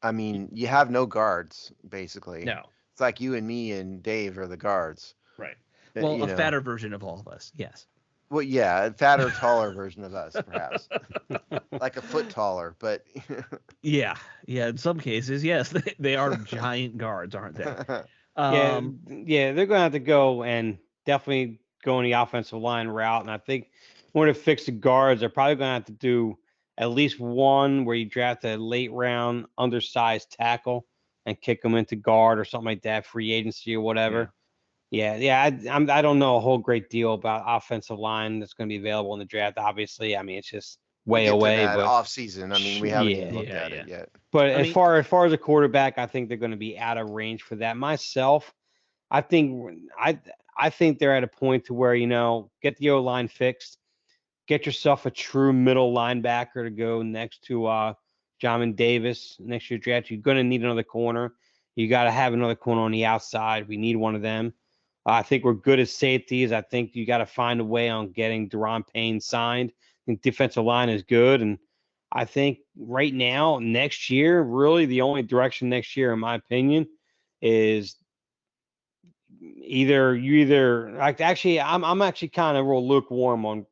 I mean, you have no guards basically. No. It's like you and me and Dave are the guards. Right. Well, a fatter version of all of us. Yes. Well, yeah, a fatter, taller version of us, perhaps. Like a foot taller, but yeah, in some cases, yes, they are giant guards, aren't they? They're going to have to go and definitely go in the offensive line route. And I think in order to fix the guards, they're probably going to have to do at least one where you draft a late round undersized tackle and kick them into guard or something like that, free agency or whatever. Yeah. I don't know a whole great deal about offensive line that's going to be available in the draft. Obviously, I mean, it's just way away. But off season, I mean, we haven't even looked at it yet. But as far as a quarterback, I think they're going to be out of range for that. Myself, I think they're at a point to where get the O-line fixed, get yourself a true middle linebacker to go next to Jamin Davis next year draft. You're going to need another corner. You got to have another corner on the outside. We need one of them. I think we're good at safeties. I think you got to find a way on getting Deron Payne signed. I think defensive line is good. And I think right now, next year, really the only direction next year, in my opinion, is I'm actually kind of real lukewarm on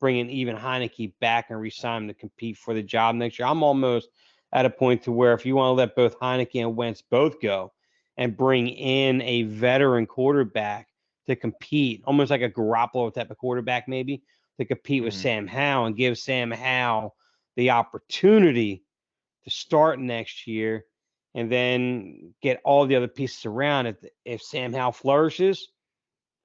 bringing even Heineke back and re-sign him to compete for the job next year. I'm almost at a point to where if you want to let both Heineke and Wentz both go, and bring in a veteran quarterback to compete, almost like a Garoppolo type of quarterback maybe, to compete with Sam Howell and give Sam Howell the opportunity to start next year and then get all the other pieces around. If Sam Howell flourishes,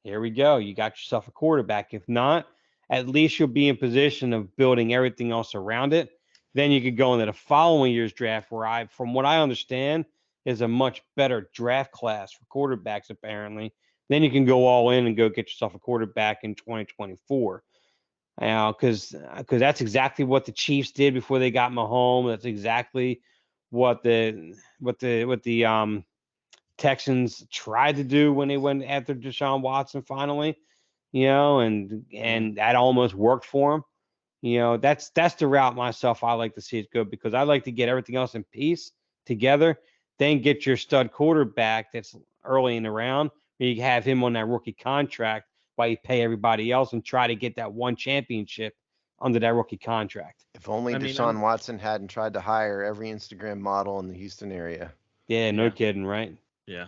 here we go. You got yourself a quarterback. If not, at least you'll be in position of building everything else around it. Then you could go into the following year's draft where from what I understand, is a much better draft class for quarterbacks, apparently. Then you can go all in and go get yourself a quarterback in 2024. Because that's exactly what the Chiefs did before they got Mahomes. That's exactly what the Texans tried to do when they went after Deshaun Watson finally. And that almost worked for him. That's the route myself I like to see it go, because I like to get everything else in piece together, then get your stud quarterback that's early in the round. You have him on that rookie contract while you pay everybody else and try to get that one championship under that rookie contract. If only Deshaun Watson hadn't tried to hire every Instagram model in the Houston area. Yeah, no kidding, right? Yeah.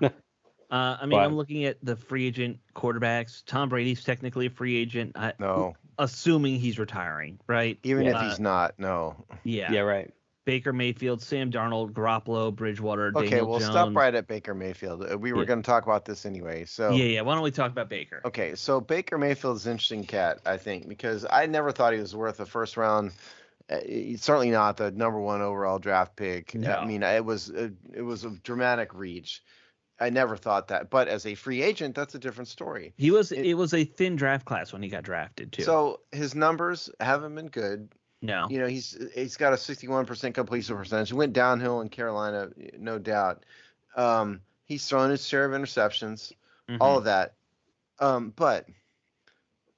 I'm looking at the free agent quarterbacks. Tom Brady's technically a free agent. No. Assuming he's retiring, right? Even if he's not, no. Yeah. Yeah, right. Baker Mayfield, Sam Darnold, Garoppolo, Bridgewater, Daniel Jones. Stop right at Baker Mayfield. We were going to talk about this anyway. So yeah. Why don't we talk about Baker? Okay, so Baker Mayfield is an interesting cat, I think, because I never thought he was worth a first round. Certainly not the number 1 overall draft pick. No. I mean, it was a dramatic reach. I never thought that, but as a free agent, that's a different story. It was a thin draft class when he got drafted too. So his numbers haven't been good. No. He's got a 61% completion percentage. He went downhill in Carolina, no doubt. He's thrown his share of interceptions, all of that. But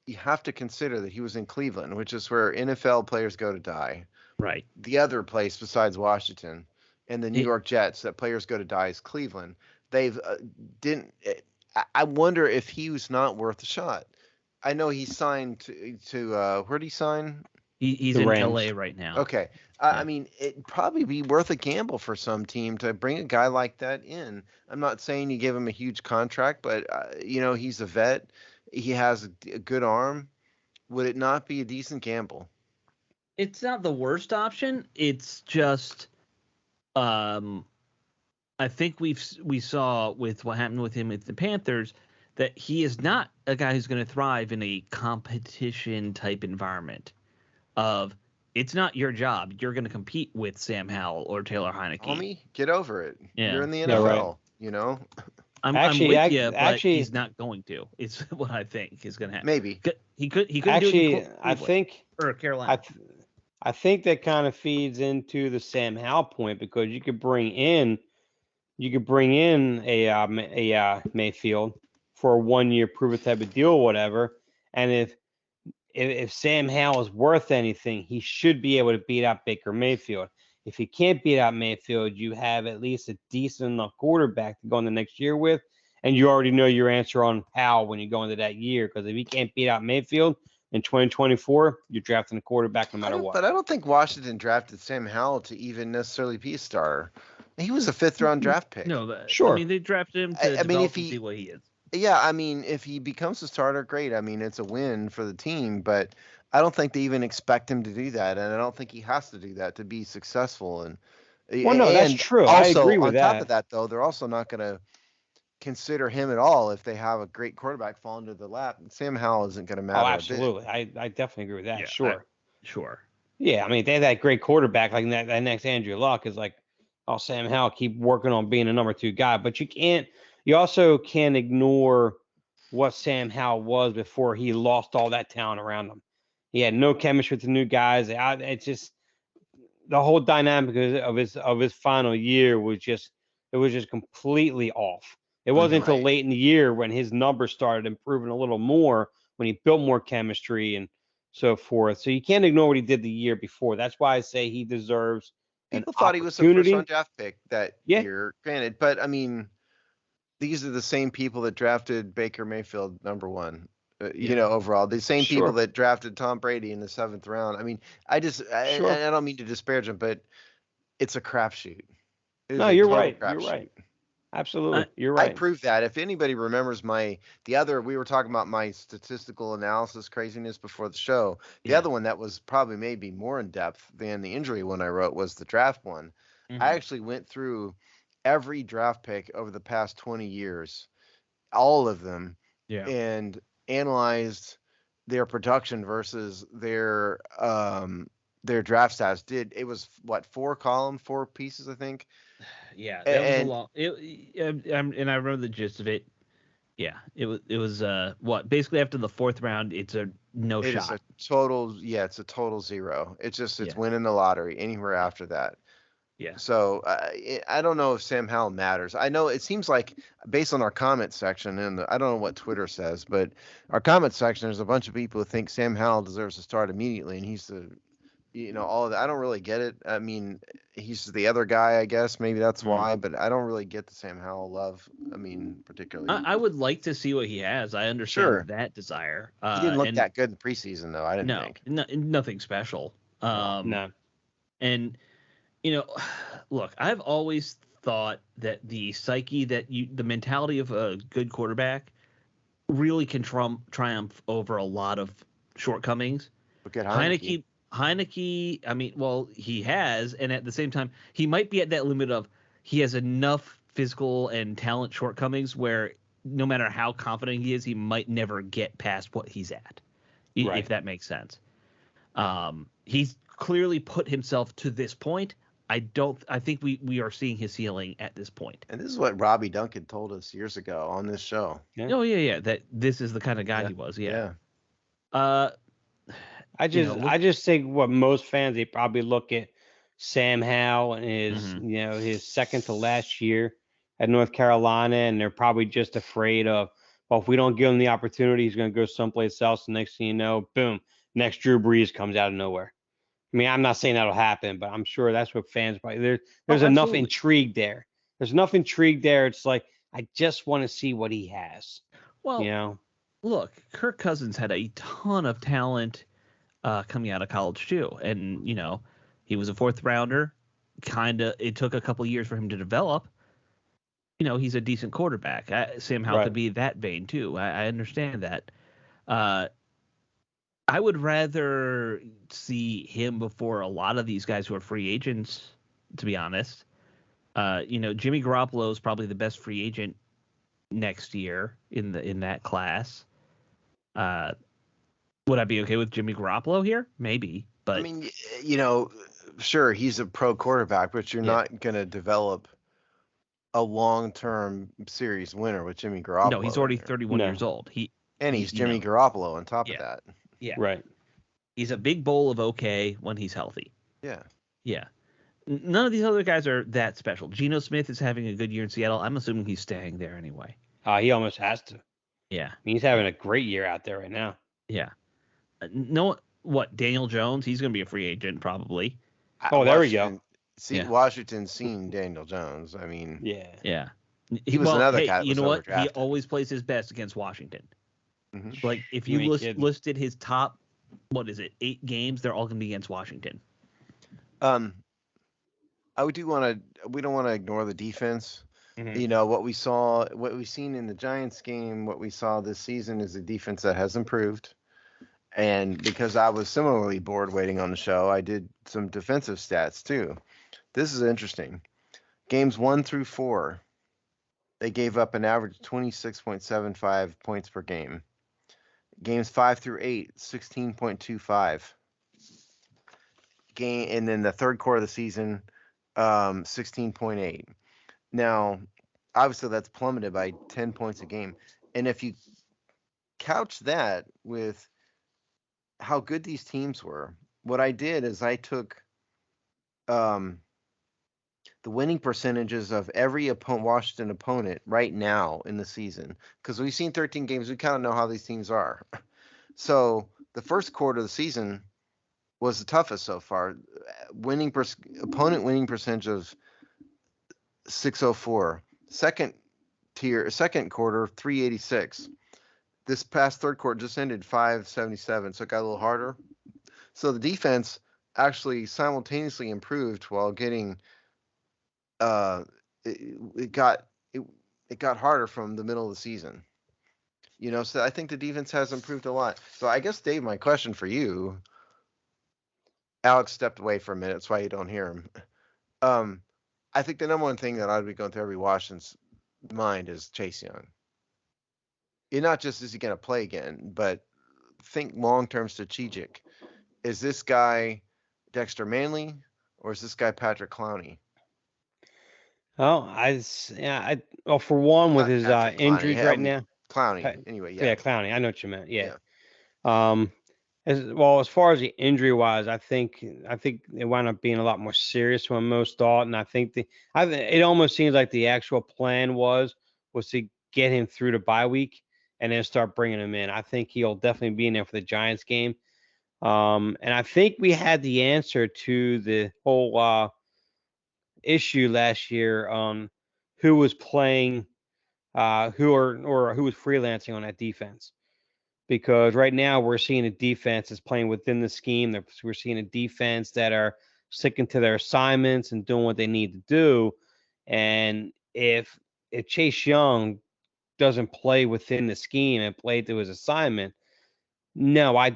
you have to consider that he was in Cleveland, which is where NFL players go to die. Right. The other place besides Washington and the New York Jets that players go to die is Cleveland. They've I wonder if he was not worth a shot. I know he signed to where did he sign? He's in LA right now. Okay. I mean, it'd probably be worth a gamble for some team to bring a guy like that in. I'm not saying you give him a huge contract, but, he's a vet. He has a good arm. Would it not be a decent gamble? It's not the worst option. It's just, I think we saw with what happened with him with the Panthers that he is not a guy who's going to thrive in a competition type environment. It's not your job. You're going to compete with Sam Howell or Taylor Heineke. Homie, get over it. Yeah. You're in the NFL, I'm with you, but he's not going to. It's what I think is going to happen. Maybe. He could do it I think, or Carolina. I think that kind of feeds into the Sam Howell point, because you could bring in a Mayfield for a 1-year prove-it type of deal or whatever, and if Sam Howell is worth anything, he should be able to beat out Baker Mayfield. If he can't beat out Mayfield, you have at least a decent enough quarterback to go in the next year with, and you already know your answer on Howell when you go into that year, because if he can't beat out Mayfield in 2024, you're drafting a quarterback no matter what. But I don't think Washington drafted Sam Howell to even necessarily be a starter. He was a 5th-round draft pick. No, sure. I mean, they drafted him to develop and see what he is. Yeah, I mean, if he becomes a starter, great. I mean, it's a win for the team, but I don't think they even expect him to do that, and I don't think he has to do that to be successful. That's true. Also, I agree with that. On top of that, though, they're also not going to consider him at all if they have a great quarterback fall into the lap. Sam Howell isn't going to matter. Oh, absolutely. I definitely agree with that. Yeah, sure. Yeah, I mean, they have that great quarterback like that next Andrew Luck is like, oh, Sam Howell, keep working on being a number 2 guy. But you also can't ignore what Sam Howell was before he lost all that talent around him. He had no chemistry with the new guys. It's just the whole dynamic of his final year was just completely off. It wasn't until late in the year when his numbers started improving a little more, when he built more chemistry and so forth. So you can't ignore what he did the year before. That's why I say he deserves People thought he was a first-round draft pick that year, granted. But, I mean, these are the same people that drafted Baker Mayfield number 1, overall. The same people that drafted Tom Brady in the 7th round. I mean, I don't mean to disparage him, but it's a crapshoot. No, you're right. You're right. Absolutely. You're right. I proved that. If anybody remembers we were talking about my statistical analysis craziness before the show. The other one that was probably maybe more in depth than the injury one I wrote was the draft one. Mm-hmm. I actually went through every draft pick over the past 20 years, all of them, and analyzed their production versus their draft stats. It was 4 pieces, I think. that was a And long. And I remember the gist of it. Yeah, it was what basically after the fourth round, it's a no it is shot. it's a total zero. It's Yeah, winning the lottery anywhere after that. yeah. So I don't know if Sam Howell matters. I know it seems like based on our comment section, and I don't know what Twitter says, but our comment section, there's a bunch of people who think Sam Howell deserves to start immediately, and he's the, all of that. I don't really get it. I mean, he's the other guy, I guess. Maybe that's why, but I don't really get the Sam Howell love. I mean, particularly. I would like to see what he has. I understand Sure. that desire. He didn't look And that good in preseason, though. I didn't no, think. nothing special. No. No. And you know, look, I've always thought that the psyche the mentality of a good quarterback really can triumph over a lot of shortcomings. Look at Heineke. Heineke, I mean, well, he has, and at the same time, he might be at that limit of he has enough physical and talent shortcomings where no matter how confident he is, he might never get past what he's at, Right. if that makes sense. He's clearly put himself to this point. I think we are seeing his ceiling at this point. And this is what Robbie Duncan told us years ago on this show. Yeah. Oh yeah, that this is the kind of guy Yeah. he was. Yeah. I just think what most fans, they probably look at Sam Howell and his Mhm. his second to last year at North Carolina, and they're probably just afraid of, well, if we don't give him the opportunity, he's going to go someplace else. And next thing you know, boom, next Drew Brees comes out of nowhere. I mean, I'm not saying that'll happen, but I'm sure that's what fans probably there's enough absolutely. intrigue there. There's enough intrigue there. It's like, I just want to see what he has. Well, look, Kirk Cousins had a ton of talent coming out of college too, and he was a fourth rounder. It took a couple years for him to develop. He's a decent quarterback. Sam Howell could Right. be that vein too. I understand that. Uh, I would rather see him before a lot of these guys who are free agents, to be honest. Jimmy Garoppolo is probably the best free agent next year in that class. Would I be okay with Jimmy Garoppolo here? Maybe, but I mean, sure, he's a pro quarterback, but you're Yeah. not going to develop a long-term series winner with Jimmy Garoppolo. no, he's already in there. 31 No. years old. And he's Jimmy Garoppolo on top of Yeah. that. Yeah, Right. he's a big bowl of okay when he's healthy. Yeah. Yeah. None of these other guys are that special. Geno Smith is having a good year in Seattle. I'm assuming he's staying there anyway. He almost has to. Yeah. I mean, he's having a great year out there right now. Yeah. No, what, Daniel Jones? He's going to be a free agent probably. Oh, there we go. Yeah. Washington's seen Daniel Jones. I mean, Yeah. Yeah. He was another hey, guy that you was know what? He overdrafted. always plays his best against Washington. Mhm. Like if You you ain't kidding. listed his top, 8 games, they're all going to be against Washington. we don't want to ignore the defense. Mhm. What we've seen in the Giants game, what we saw this season is a defense that has improved. And because I was similarly bored waiting on the show, I did some defensive stats too. This is interesting. Games 1 through 4, they gave up an average 26.75 points per game. Games 5 through 8, 16.25. And then the third quarter of the season, 16.8. Now, obviously that's plummeted by 10 points a game. And if you couch that with how good these teams were, what I did is I took the winning percentages of every Washington opponent right now in the season, because we've seen 13 games. We kind of know how these teams are. So the first quarter of the season was the toughest so far. Opponent winning percentage of 604. Second quarter 386. This past third quarter just ended 577, so it got a little harder. So the defense actually simultaneously improved while getting it got harder from the middle of the season. So I think the defense has improved a lot. So I guess, Dave, my question for you, Alex stepped away for a minute, that's why you don't hear him. I think the number one thing that ought to be going through every Washington's mind is Chase Young. You're not just, is he going to play again, but think long-term strategic. Is this guy Dexter Manley or is this guy Patrick Clowney? Oh, well, for one, with his Patrick Clowney. injuries right now. Clowney. Anyway, Yeah, yeah. Clowney. I know what you meant. Yeah. Yeah. As far as the injury wise, I think it wound up being a lot more serious than most thought, and it almost seems like the actual plan was to get him through the bye week and then start bringing him in. I think he'll definitely be in there for the Giants game. And I think we had the answer to the whole issue last year on who was playing, who was freelancing on that defense. Because right now we're seeing a defense that's playing within the scheme. We're seeing a defense that are sticking to their assignments and doing what they need to do. And if Chase Young doesn't play within the scheme and play to his assignment, no, I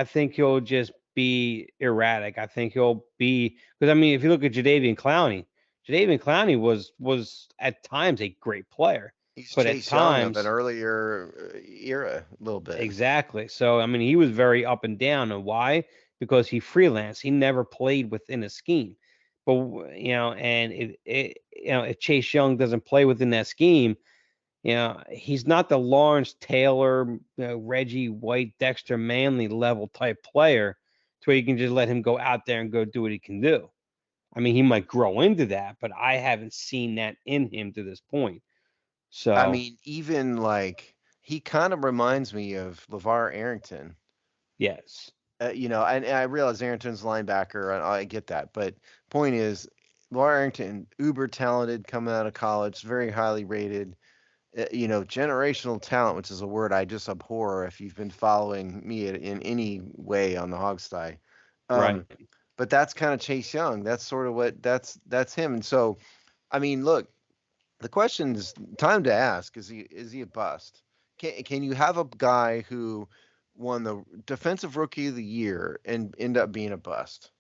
think he'll just be erratic. I think he'll be because I mean, if you look at Jadeveon Clowney was at times a great player, He's but at Chase Young of an times earlier era, a little bit. exactly. So I mean, he was very up and down, and why? Because he freelanced. He never played within a scheme. But and if Chase Young doesn't play within that scheme, he's not the Lawrence Taylor, Reggie White, Dexter Manley level type player to where you can just let him go out there and go do what he can do. I mean, he might grow into that, but I haven't seen that in him to this point. I So, mean, even like he kind of reminds me of LeVar Arrington. yes. And I realize Arrington's linebacker, and I get that, but point is, LeVar Arrington, uber talented, coming out of college, very highly rated. Generational talent, which is a word I just abhor if you've been following me in any way on the Hogsty. Right. But that's kind of Chase Young. That's sort of that's him. And so, I mean, look, the question is time to ask: is he a bust? Can you have a guy who won the Defensive Rookie of the Year and end up being a bust?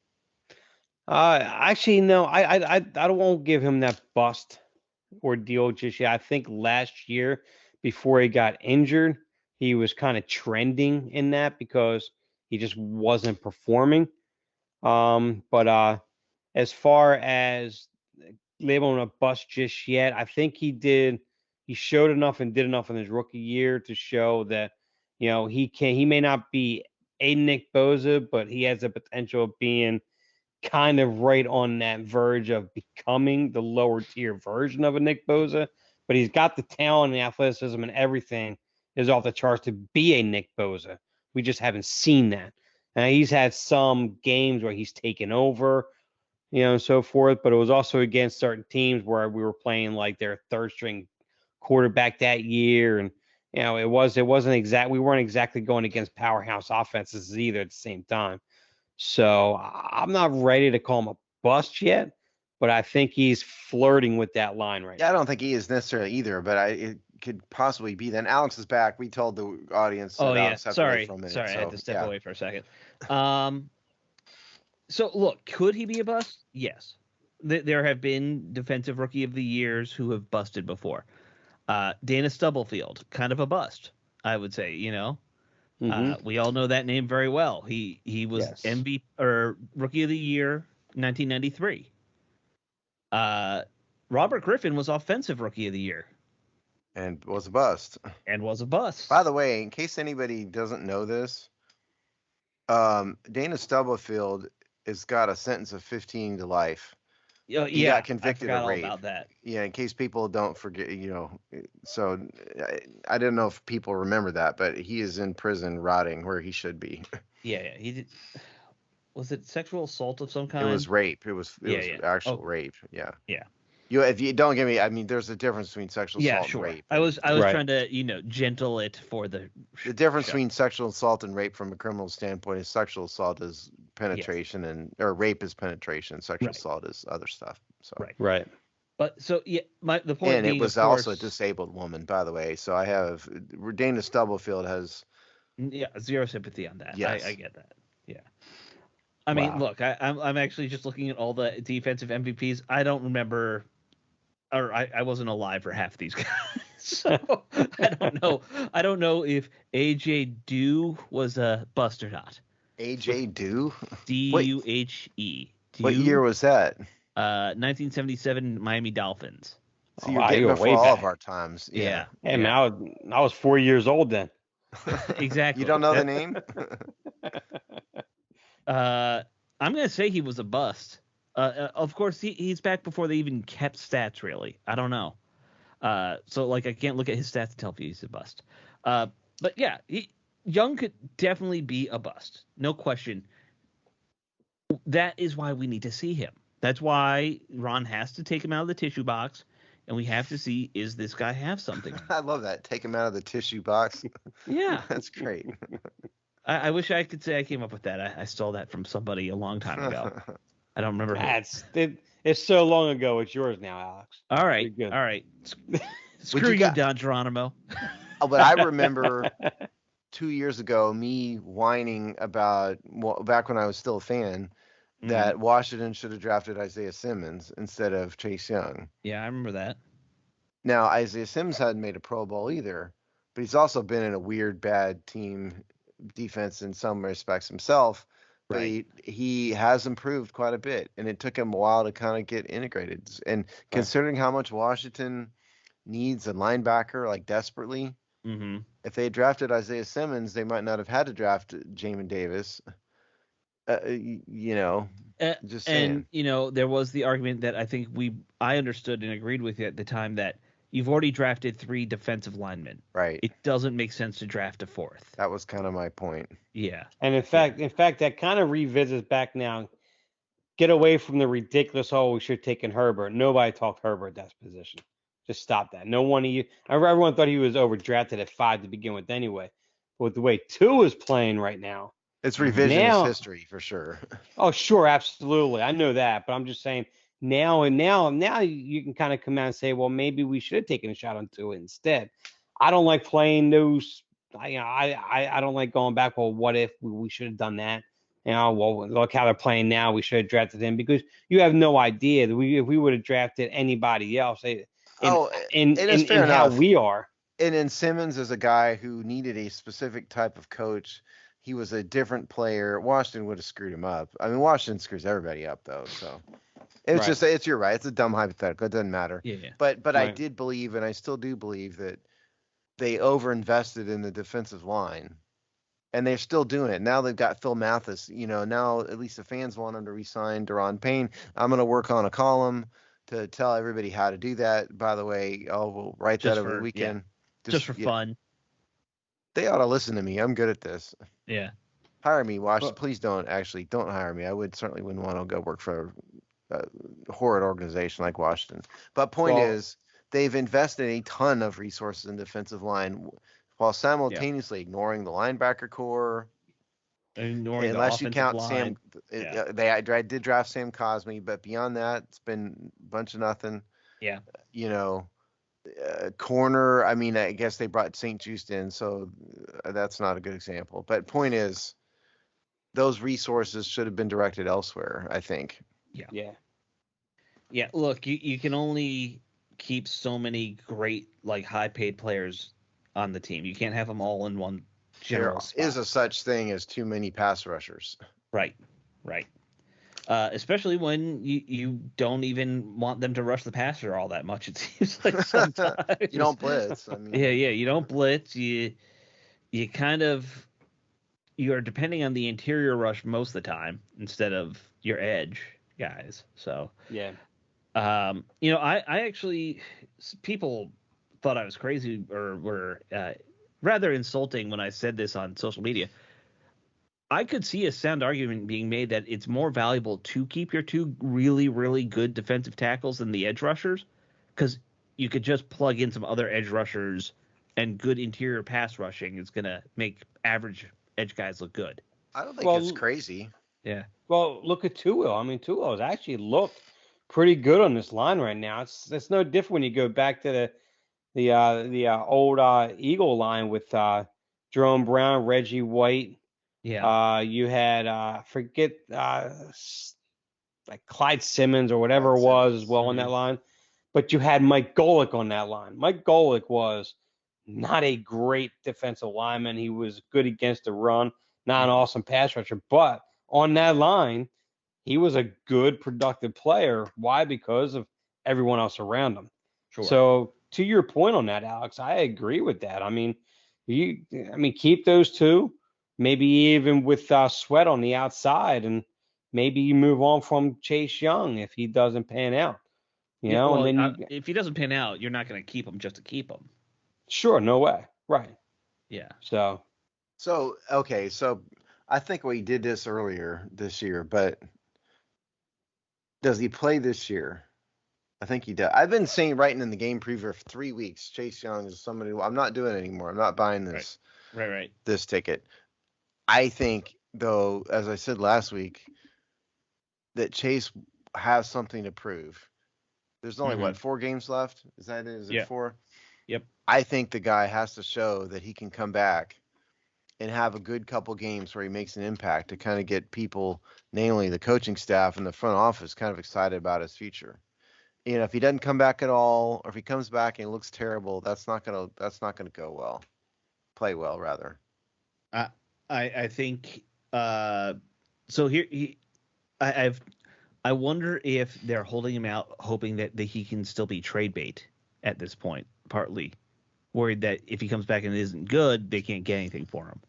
Actually, no, I won't give him that bust ordeal just yet. I think last year, before he got injured, he was kind of trending in that because he just wasn't performing. But as far as labeling a bust just yet, I think he showed enough and did enough in his rookie year to show that, he may not be a Nick Bosa, but he has the potential of being kind of right on that verge of becoming the lower tier version of a Nick Bosa. But he's got the talent and the athleticism and everything is off the charts to be a Nick Bosa. We just haven't seen that. Now he's had some games where he's taken over, and so forth, but it was also against certain teams where we were playing like their third string quarterback that year. And we weren't exactly going against powerhouse offenses either at the same time. So I'm not ready to call him a bust yet, but I think he's flirting with that line right Yeah, I now. don't think he is necessarily either, but it could possibly be. Then Alex is back. We told the audience that Oh yeah, Alex stepped away sorry, for a minute. sorry, I So had to step yeah. away for a second. So look, could he be a bust? Yes. There have been defensive rookie of the years who have busted before. Dana Stubblefield, kind of a bust, I would say. We all know that name very well. He was Yes. MVP or rookie of the year 1993. Robert Griffin was offensive rookie of the year And was a bust. and was a bust. By the way, in case anybody doesn't know this, Dana Stubblefield has got a sentence of 15 to life. He got convicted of rape. All about that. Yeah, in case people don't forget, so I don't know if people remember that, but he is in prison rotting where he should be. Yeah, he did. Was it sexual assault of some kind? It was rape. It was actual rape. Yeah. Yeah. If you don't get me, I mean, there's a difference between sexual assault and rape. I was Right. trying to gentle it for the difference show. between sexual assault and rape from a criminal standpoint is sexual assault is penetration or rape is penetration. Sexual assault is other stuff. So Right. But so yeah, the point. And being, it was of course, also a disabled woman, by the way. So I have Dana Stubblefield has zero sympathy on that. Yes. I get that. Yeah. I mean, look, I'm actually just looking at all the defensive MVPs. I don't remember, or I wasn't alive for half these guys, so I don't know. I don't know if AJ Dew was a bust or not. AJ Dew. Duhe. What year was that? 1977 Miami Dolphins. So you're getting before all of our times. Yeah. Hey, man, I was 4 years old then. Exactly. You don't know the name? I'm going to say he was a bust. Of course, he's back before they even kept stats, really. I don't know. So, like, I can't look at his stats to tell if he's a bust. But, yeah, Young could definitely be a bust. No question. That is why we need to see him. That's why Ron has to take him out of the tissue box, and we have to see, is this guy have something? I love that. Take him out of the tissue box. Yeah. That's great. I wish I could say I came up with that. I stole that from somebody a long time ago. I don't remember who. It's so long ago. It's yours now, Alex. All right. All right. Screw you, Don Geronimo. But I remember 2 years ago me whining about, back when I was still a fan, that Washington should have drafted Isaiah Simmons instead of Chase Young. Yeah, I remember that. Now, Isaiah Simmons hadn't made a Pro Bowl either, but he's also been in a weird, bad team defense in some respects himself. Right. But he has improved quite a bit, and it took him a while to kind of get integrated. And considering how much Washington needs a linebacker, like, desperately, if they had drafted Isaiah Simmons, they might not have had to draft Jamin Davis. Just saying. And there was the argument that I think I understood and agreed with you at the time that you've already drafted 3 defensive linemen. Right. It doesn't make sense to draft a 4th. That was kind of my point. Yeah. And in fact, that kind of revisits back now. Get away from the ridiculous, we should have taken Herbert. Nobody talked Herbert at that position. Just stop that. No one of you. Everyone thought he was overdrafted at 5 to begin with anyway. But with the way 2 is playing right now. It's revisionist history for sure. Oh, sure, absolutely. I know that, but I'm just saying now you can kind of come out and say, well, maybe we should have taken a shot on 2 instead. I don't like playing those. I don't like going back. Well, what if we should have done that? Well, look how they're playing now. We should have drafted him, because you have no idea that if we would have drafted anybody else in how we are. And then Simmons is a guy who needed a specific type of coach. He was a different player. Washington would have screwed him up. I mean, Washington screws everybody up, though. So it's you're right. It's a dumb hypothetical. It doesn't matter. Yeah. But I did believe, and I still do believe, that they overinvested in the defensive line, and they're still doing it. Now they've got Phil Mathis. Now at least the fans want him to re-sign Daron Payne. I'm going to work on a column to tell everybody how to do that. By the way, we'll write that over the weekend. Yeah. Just for fun. They ought to listen to me. I'm good at this. Yeah. Hire me, Washington. Please don't hire me. I certainly wouldn't want to go work for a horrid organization like Washington. But point is, they've invested a ton of resources in defensive line while simultaneously ignoring the linebacker core. Ignoring unless the you count line. They did draft Sam Cosmi, but beyond that, it's been a bunch of nothing. Yeah. Corner, I mean, I guess they brought St. Just in, so that's not a good example. But point is, those resources should have been directed elsewhere, I think. Yeah. Look, you can only keep so many great, like, high-paid players on the team. You can't have them all in one general spot. There is a such thing as too many pass rushers. Right. Especially when you don't even want them to rush the passer all that much, it seems like sometimes. You don't blitz. I mean, yeah, you don't blitz. You kind of, you're depending on the interior rush most of the time instead of your edge guys. So yeah. I actually, people thought I was crazy or were rather insulting when I said this on social media. I could see a sound argument being made that it's more valuable to keep your 2 really, really good defensive tackles than the edge rushers, because you could just plug in some other edge rushers, and good interior pass rushing is going to make average edge guys look good. I don't think it's crazy. Yeah. Well, look at Tuo. I mean, Tuo has actually looked pretty good on this line right now. It's no different when you go back to the old Eagle line with Jerome Brown, Reggie White. Yeah. You had like Clyde Simmons or whatever it was as well on that line, but you had Mike Golick on that line. Mike Golick was not a great defensive lineman. He was good against the run, not an awesome pass rusher, but on that line, he was a good, productive player. Why? Because of everyone else around him. Sure. So to your point on that, Alex, I agree with that. I mean, keep those two, maybe even with Sweat on the outside, and maybe you move on from Chase Young if he doesn't pan out. You know, well, and then if he doesn't pan out, you're not going to keep him just to keep him. Sure, no way, right? Yeah. So okay, so I think we did this earlier this year, but does he play this year? I think he does. I've been saying writing in the game preview for 3 weeks. Chase Young is somebody I'm not doing it anymore. I'm not buying this. Right. This ticket. I think though, as I said last week, that Chase has something to prove. There's only what 4 games left? Is it 4? Yep. I think the guy has to show that he can come back and have a good couple games where he makes an impact to kind of get people, namely the coaching staff and the front office, kind of excited about his future. You know, if he doesn't come back at all, or if he comes back and he looks terrible, that's not gonna go well. Play well, rather. I think so. I wonder if they're holding him out, hoping that he can still be trade bait at this point. Partly worried that if he comes back and isn't good, they can't get anything for him.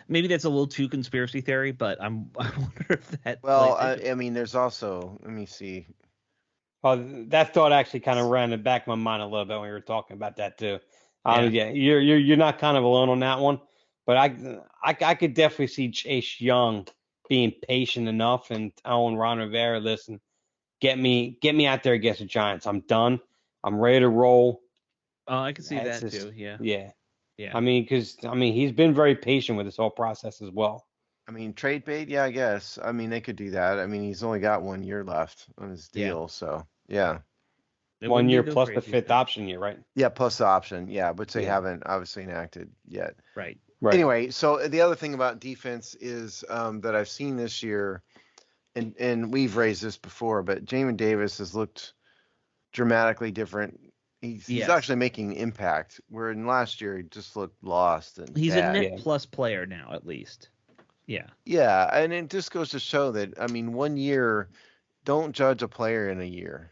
Maybe that's a little too conspiracy theory, but I wonder if that. Well, I mean, there's also, let me see. Well, that thought actually kind of ran in the back of my mind a little bit when we were talking about that too. Yeah, you're not kind of alone on that one, but I could definitely see Chase Young being patient enough and telling Ron Rivera, listen, get me out there against the Giants. I'm done. I'm ready to roll. Oh, I can see that too. Yeah. I mean, because he's been very patient with this whole process as well. I mean, trade bait, yeah, I guess. I mean, they could do that. I mean, he's only got 1 year left on his deal, so yeah. 1 year plus the 5th option year, right? Yeah, plus the option, yeah, which they haven't obviously enacted yet. Right. Anyway, so the other thing about defense is that I've seen this year, and we've raised this before, but Jamin Davis has looked dramatically different. He's actually making impact, where in last year he just looked lost and he's bad. a net plus player now, at least. Yeah. Yeah, and it just goes to show that, I mean, 1 year, don't judge a player in a year.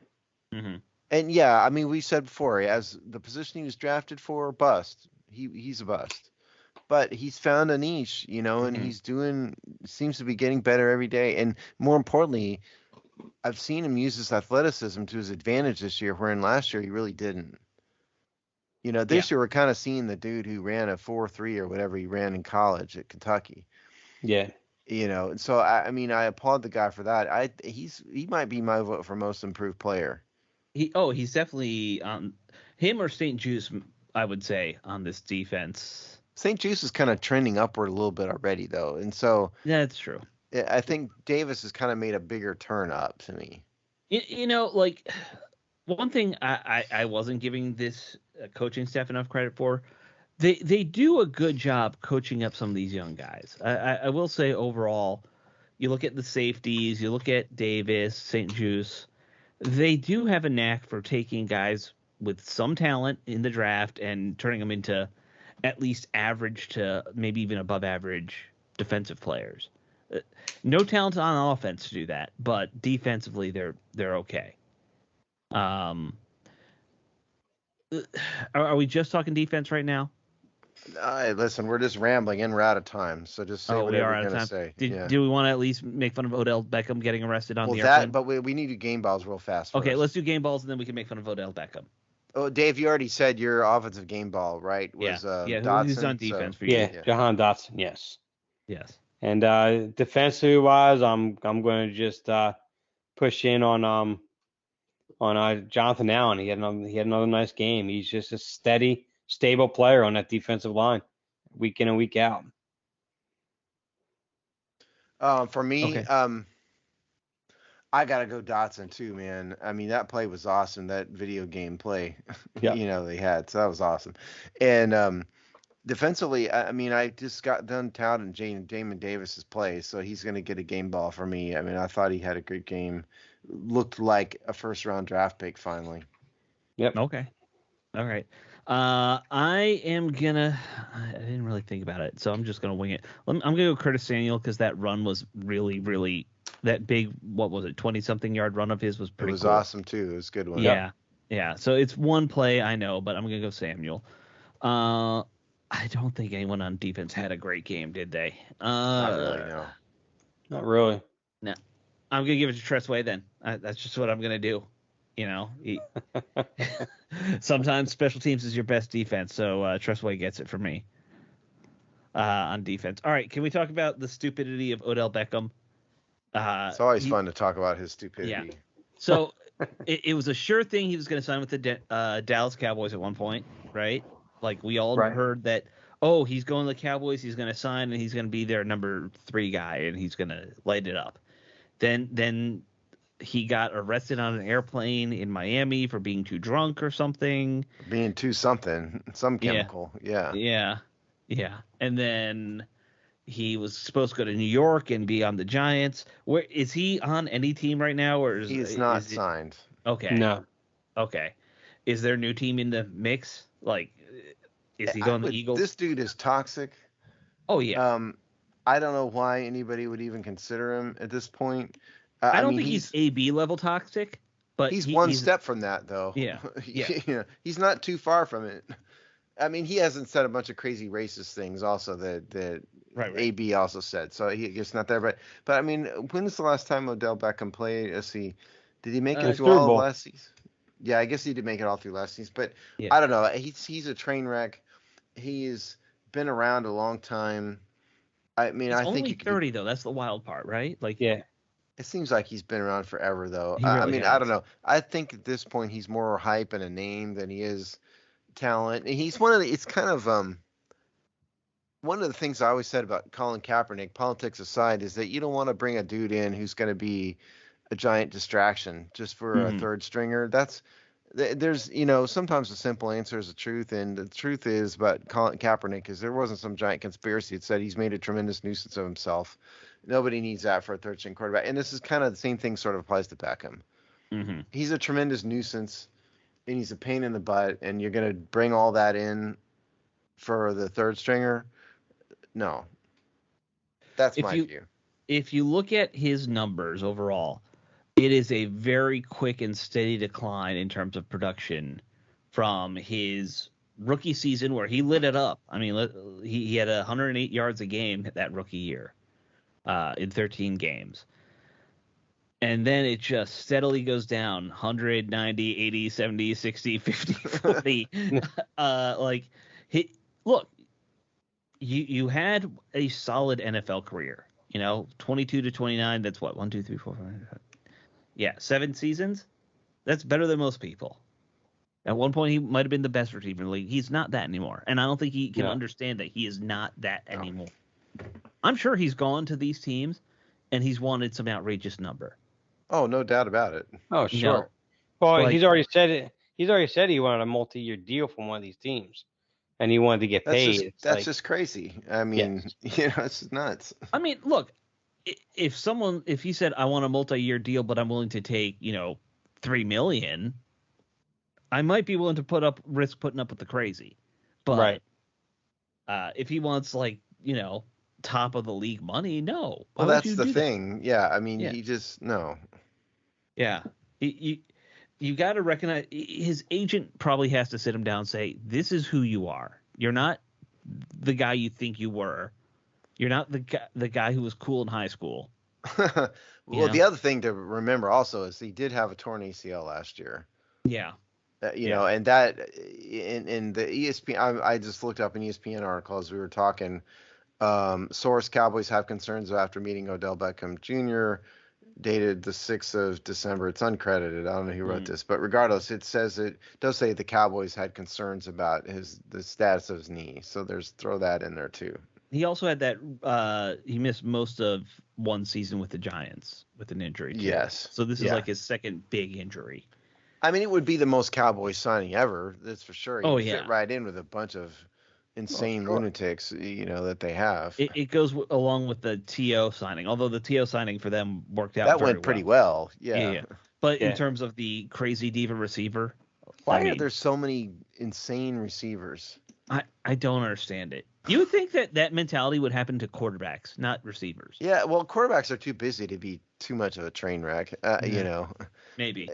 Mm-hmm. And yeah, I mean, we said before, as the position he was drafted for, bust. He's a bust. But he's found a niche, you know, and seems to be getting better every day. And more importantly, I've seen him use his athleticism to his advantage this year, wherein last year he really didn't. You know, this year we're kind of seeing the dude who ran a 4.3 or whatever he ran in college at Kentucky. Yeah. You know, and so I mean, I applaud the guy for that. He might be my vote for most improved player. He's definitely him or St. Juice, I would say, on this defense. St. Juice is kind of trending upward a little bit already, though, and so yeah, that's true. I think Davis has kind of made a bigger turn up to me. You know, like one thing I wasn't giving this coaching staff enough credit for. They do a good job coaching up some of these young guys. I will say overall, you look at the safeties, you look at Davis, St. Juice, they do have a knack for taking guys with some talent in the draft and turning them into at least average to maybe even above average defensive players. No talent on offense to do that, but defensively they're okay. Are we just talking defense right now? Listen, we're just rambling and we're out of time. So just say whatever you're going to say. Do we want to at least make fun of Odell Beckham getting arrested on the airplane? But we need to do game balls real fast. Okay, let's do game balls and then we can make fun of Odell Beckham. Oh, Dave, you already said your offensive game ball, right? Was Doctson, who's on defense for you? Yeah, Jahan Doctson, yes. Yes. And defensively wise, I'm going to just push in on Jonathan Allen. He had another nice game. He's just a steady, stable player on that defensive line, week in and week out. For me, okay. I gotta go Doctson too, man. I mean, that play was awesome. That video game play, you know, they had, so that was awesome. And defensively, I mean, I just got done touting Jamin Davis's play, so he's gonna get a game ball for me. I mean, I thought he had a good game. Looked like a first-round draft pick finally. Yep. Okay. All right. I didn't really think about it, so I'm just gonna wing it. I'm gonna go Curtis Samuel because that run was really, really That big, what was it, 20-something yard run of his was pretty cool. It was awesome, too. It was a good one. Yeah. Yeah. So it's one play, I know, but I'm going to go Samuel. I don't think anyone on defense had a great game, did they? Not really, no. Not really. No. I'm going to give it to Tressway then. That's just what I'm going to do. You know, sometimes special teams is your best defense, so Tressway gets it for me on defense. All right, can we talk about the stupidity of Odell Beckham? It's always fun to talk about his stupidity. Yeah. So it was a sure thing he was going to sign with the Dallas Cowboys at one point, right? Like we all heard that, oh, he's going to the Cowboys, he's going to sign, and he's going to be their number 3 guy, and he's going to light it up. Then he got arrested on an airplane in Miami for being too drunk or something. Being too something, some chemical. Yeah. And then he was supposed to go to New York and be on the Giants. Where is he on any team right now, or he's not signed? Okay. No. Okay. Is there a new team in the mix? Like, is he going to the Eagles? This dude is toxic. Oh yeah. I don't know why anybody would even consider him at this point. I don't think he's AB level toxic, but he's one step from that, though. Yeah. He's not too far from it. I mean, he hasn't said a bunch of crazy racist things also that right. AB also said. So it's not there. But I mean, when was the last time Odell Beckham played? Let's see. Did he make it through all of last season? Yeah, I guess he did make it all through last season. But I don't know. He's a train wreck. He's been around a long time. I mean, I think only 30 though. That's the wild part, right? Like, yeah. It seems like he's been around forever, though. Really I mean, has. I don't know. I think at this point he's more hype and a name than he is talent. And he's one of the. It's kind of one of the things I always said about Colin Kaepernick, politics aside, is that you don't want to bring a dude in who's going to be a giant distraction just for a third stringer. There's sometimes the simple answer is the truth, and the truth is about Colin Kaepernick is there wasn't some giant conspiracy that said he's made a tremendous nuisance of himself. Nobody needs that for a third string quarterback. And this is kind of the same thing sort of applies to Beckham. Mm-hmm. He's a tremendous nuisance, and he's a pain in the butt, and you're going to bring all that in for the third stringer? No. That's my view. If you look at his numbers overall, it is a very quick and steady decline in terms of production from his rookie season where he lit it up. I mean, he had 108 yards a game that rookie year. In 13 games. And then it just steadily goes down 190, 80, 70, 60, 50, 40. Look, you had a solid NFL career, 22 to 29. That's what, 1, 2, 3, 4, 5. Yeah, 7 seasons. That's better than most people. At one point, he might have been the best receiver in the league. He's not that anymore. And I don't think he can understand that he is not that anymore. I'm sure he's gone to these teams and he's wanted some outrageous number. Oh, no doubt about it. Oh, sure. Well, he's already said it. He's already said he wanted a multi-year deal from one of these teams, and he wanted to get paid. That's just crazy. I mean, it's just nuts. I mean, look, if he said I want a multi-year deal, but I'm willing to take $3 million, I might be willing to risk putting up with the crazy. But if he wants top of the league money, no. Well, that's the thing. Yeah, I mean, he just no. Yeah, you got to recognize his agent probably has to sit him down and say, "This is who you are. You're not the guy you think you were. You're not the guy who was cool in high school." Well, the other thing to remember also is he did have a torn ACL last year. Yeah. And that in the ESPN, I just looked up an ESPN article as we were talking. Source: Cowboys have concerns after meeting Odell Beckham Jr. dated the 6th of December. It's uncredited. I don't know who wrote this, but regardless, it does say the Cowboys had concerns about the status of his knee. So throw that in there too. He also had that he missed most of one season with the Giants with an injury too. Yes. So this is like his second big injury. I mean, it would be the most Cowboys signing ever. That's for sure. He fit right in with a bunch of insane lunatics, that they have. It goes along with the T.O. signing, although the T.O. signing for them worked out. That went pretty well. Yeah. But in terms of the crazy diva receiver, why are there so many insane receivers? I don't understand it. You would think that mentality would happen to quarterbacks, not receivers. Yeah, well, quarterbacks are too busy to be too much of a train wreck. You know, Maybe.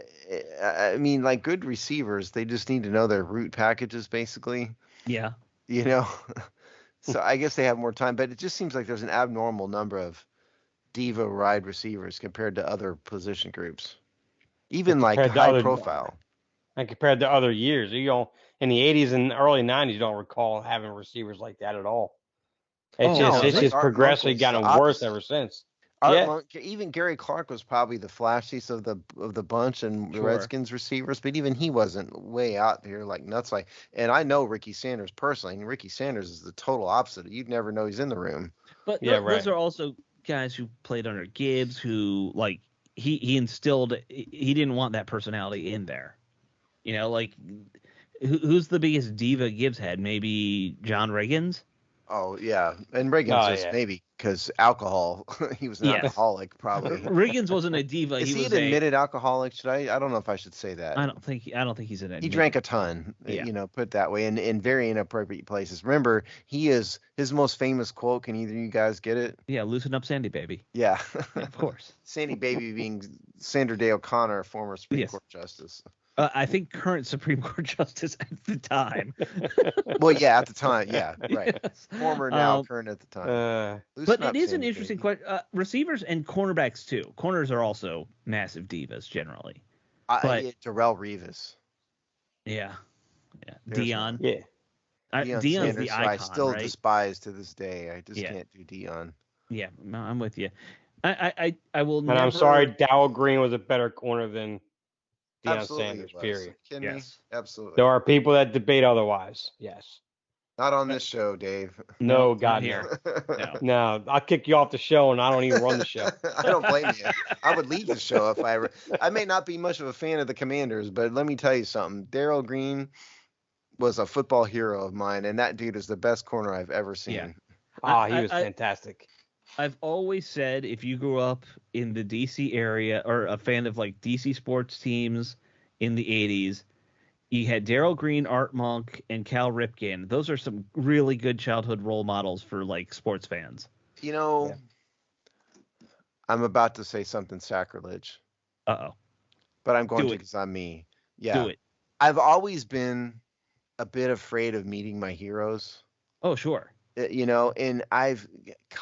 I mean, like good receivers, they just need to know their route packages, basically. Yeah. You know, so I guess they have more time, but it just seems like there's an abnormal number of diva wide receivers compared to other position groups, even like high profile. And compared to other years, in the 80s and early 90s, you don't recall having receivers like that at all. It's just progressively gotten worse ever since. Even Gary Clark was probably the flashiest of the bunch and the Redskins receivers, but even he wasn't way out there like nuts. And I know Ricky Sanders personally, and Ricky Sanders is the total opposite. You'd never know he's in the room. But those are also guys who played under Gibbs, who like he instilled. He didn't want that personality in there. You know, like who's the biggest diva Gibbs had? Maybe John Riggins. Oh yeah, and Riggins maybe because alcohol. He was an alcoholic, probably. Riggins wasn't a diva. Is he an admitted alcoholic? I don't know if I should say that. I don't think he's an admitted. He drank a ton. You know, put it that way, in very inappropriate places. Remember, his most famous quote. Can either of you guys get it? Yeah, loosen up, Sandy baby. Yeah, of course. Sandy baby being Sandra Day O'Connor, former Supreme Court justice. I think current Supreme Court justice at the time. Well, yeah, at the time, yeah, right. Yes. Former, now current at the time. But it is an interesting question. Receivers and cornerbacks too. Corners are also massive divas generally. Darrelle Revis. Yeah. Dion. Yeah. Dion's the icon, I still despise to this day. I just can't do Dion. Yeah, no, I'm with you. I will. And I'm sorry, Dow Green was a better corner than Deion Sanders, period. Yes. Absolutely. There are people that debate otherwise. Yes. Not on this show, Dave. No, God, here. No, I'll kick you off the show, and I don't even run the show. I don't blame you. I would leave the show if I may not be much of a fan of the Commanders, but let me tell you something. Darrell Green was a football hero of mine, and that dude is the best corner I've ever seen. Yeah. He was fantastic. I've always said if you grew up in the DC area or a fan of like DC sports teams in the 80s, you had Darrell Green, Art Monk, and Cal Ripken. Those are some really good childhood role models for like sports fans. You know, I'm about to say something sacrilege. Uh-oh. But I'm going to because I'm me. Yeah. Do it. I've always been a bit afraid of meeting my heroes. Oh, sure. You know, and I've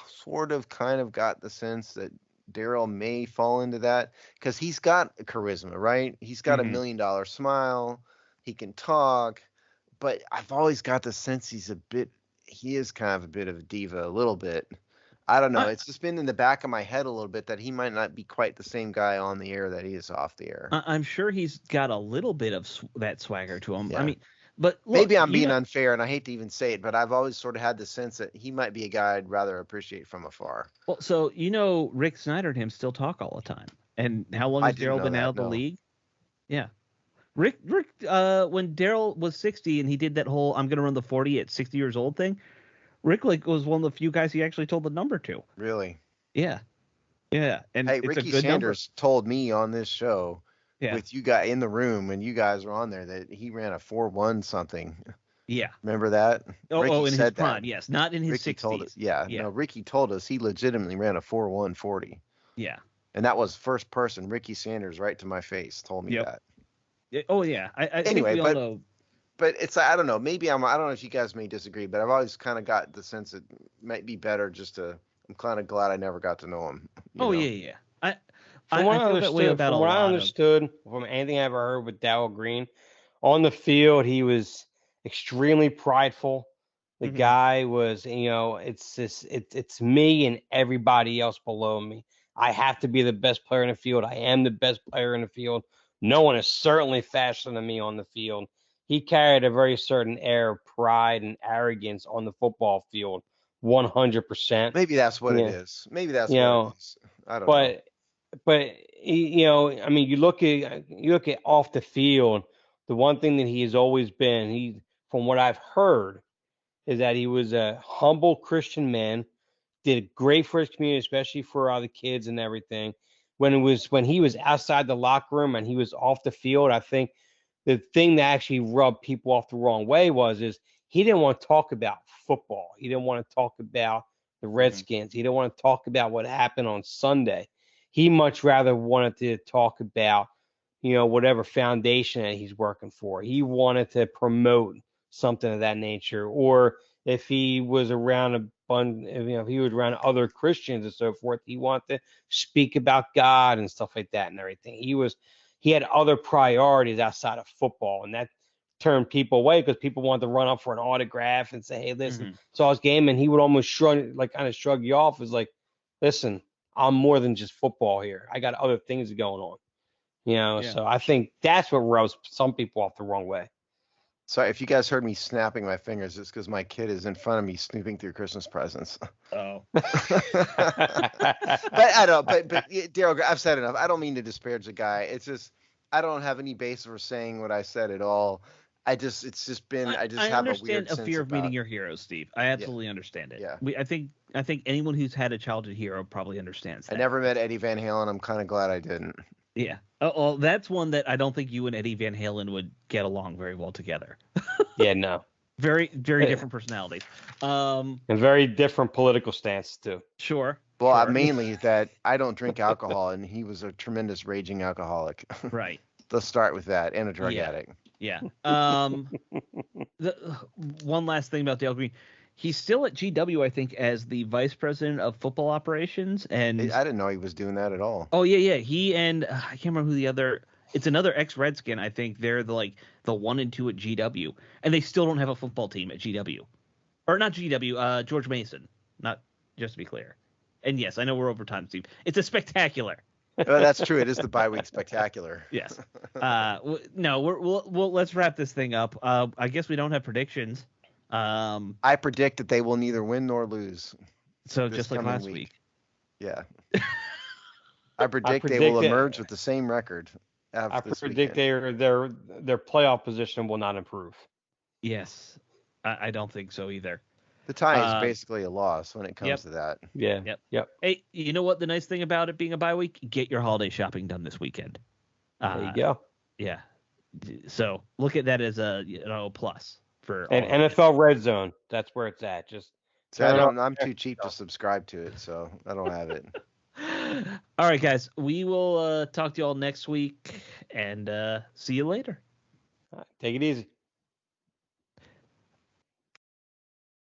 sort of kind of got the sense that Darrell may fall into that because he's got charisma, right? He's got $1 million smile. He can talk, but I've always got the sense he is kind of a bit of a diva, a little bit. I don't know. It's just been in the back of my head a little bit that he might not be quite the same guy on the air that he is off the air. I'm sure he's got a little bit of that swagger to him. Yeah. I mean, but look, maybe I'm being unfair, and I hate to even say it, but I've always sort of had the sense that he might be a guy I'd rather appreciate from afar. Well, so Rick Snyder and him still talk all the time. And how long has Darrell been out of the league? Yeah. Rick, when Darrell was 60 and he did that whole "I'm going to run the 40 at 60 years old" thing, Rick was one of the few guys he actually told the number to. Really? Yeah. Yeah. And hey, Ricky Sanders told me on this show with you guys in the room when you guys were on there that he ran a 4.1 something. Yeah. Remember that? In his prime, yes. Not in his 60s. Told us, no, Ricky told us he legitimately ran a 4.1 40. Yeah. And that was first person. Ricky Sanders right to my face told me that. Oh, yeah. I anyway, think we all know. But it's, I don't know. Maybe I don't know if you guys may disagree, but I've always kind of got the sense it might be better I'm kind of glad I never got to know him. Yeah. From what I understood from anything I ever heard with Darrell Green, on the field, he was extremely prideful. The guy was, it's me and everybody else below me. I have to be the best player in the field. I am the best player in the field. No one is certainly faster than me on the field. He carried a very certain air of pride and arrogance on the football field, 100%. Maybe that's what it is. Maybe that's what it is. I don't know. But I mean, you look at off the field. The one thing that he has always been, from what I've heard, is that he was a humble Christian man, did great for his community, especially for the kids and everything. When he was outside the locker room and he was off the field, I think the thing that actually rubbed people off the wrong way is he didn't want to talk about football. He didn't want to talk about the Redskins. He didn't want to talk about what happened on Sunday. He much rather wanted to talk about, whatever foundation that he's working for. He wanted to promote something of that nature. Or if he was around if he was around other Christians and so forth, he wanted to speak about God and stuff like that and everything. He had other priorities outside of football, and that turned people away because people wanted to run up for an autograph and say, "Hey, listen, saw his game," and he would almost kind of shrug you off as like, "Listen, I'm more than just football here. I got other things going on." So I think that's what rubs some people off the wrong way. Sorry, if you guys heard me snapping my fingers, it's because my kid is in front of me snooping through Christmas presents. Oh. But I don't. But Daryl, I've said enough. I don't mean to disparage the guy. It's just I don't have any basis for saying what I said at all. I understand a fear of meeting your heroes, Steve. I absolutely understand it. Yeah. I think anyone who's had a childhood hero probably understands that. I never met Eddie Van Halen. I'm kind of glad I didn't. Yeah. Well, that's one that I don't think you and Eddie Van Halen would get along very well together. Yeah, no. Very, very different personalities. And very different political stance too. Sure. Well, sure. Mainly that I don't drink alcohol, and he was a tremendous raging alcoholic. Right. Let's start with that, and a drug addict. Yeah. One last thing about Dale Green. He's still at GW, I think, as the vice president of football operations. And I didn't know he was doing that at all. Oh, yeah. He and I can't remember who the other. It's another ex-Redskin. I think they're the 1 and 2 at GW, and they still don't have a football team at GW, or not GW. George Mason. Not just to be clear. And yes, I know we're over time, Steve. It's a spectacular. Oh, that's true. It is the bye-week spectacular. Yes. No. We'll let's wrap this thing up. I guess we don't have predictions. I predict that they will neither win nor lose. So just like last week. Yeah. I predict they will emerge with the same record. I predict their playoff position will not improve. Yes. I don't think so either. The tie is basically a loss when it comes to that. Yeah. Yep. Hey, you know what the nice thing about it being a bye week? Get your holiday shopping done this weekend. There you go. Yeah. So look at that as a plus for and NFL Red Zone. That's where it's at. Just I'm too cheap to subscribe to it, so I don't have it. All right, guys. We will talk to you all next week and see you later. Take it easy.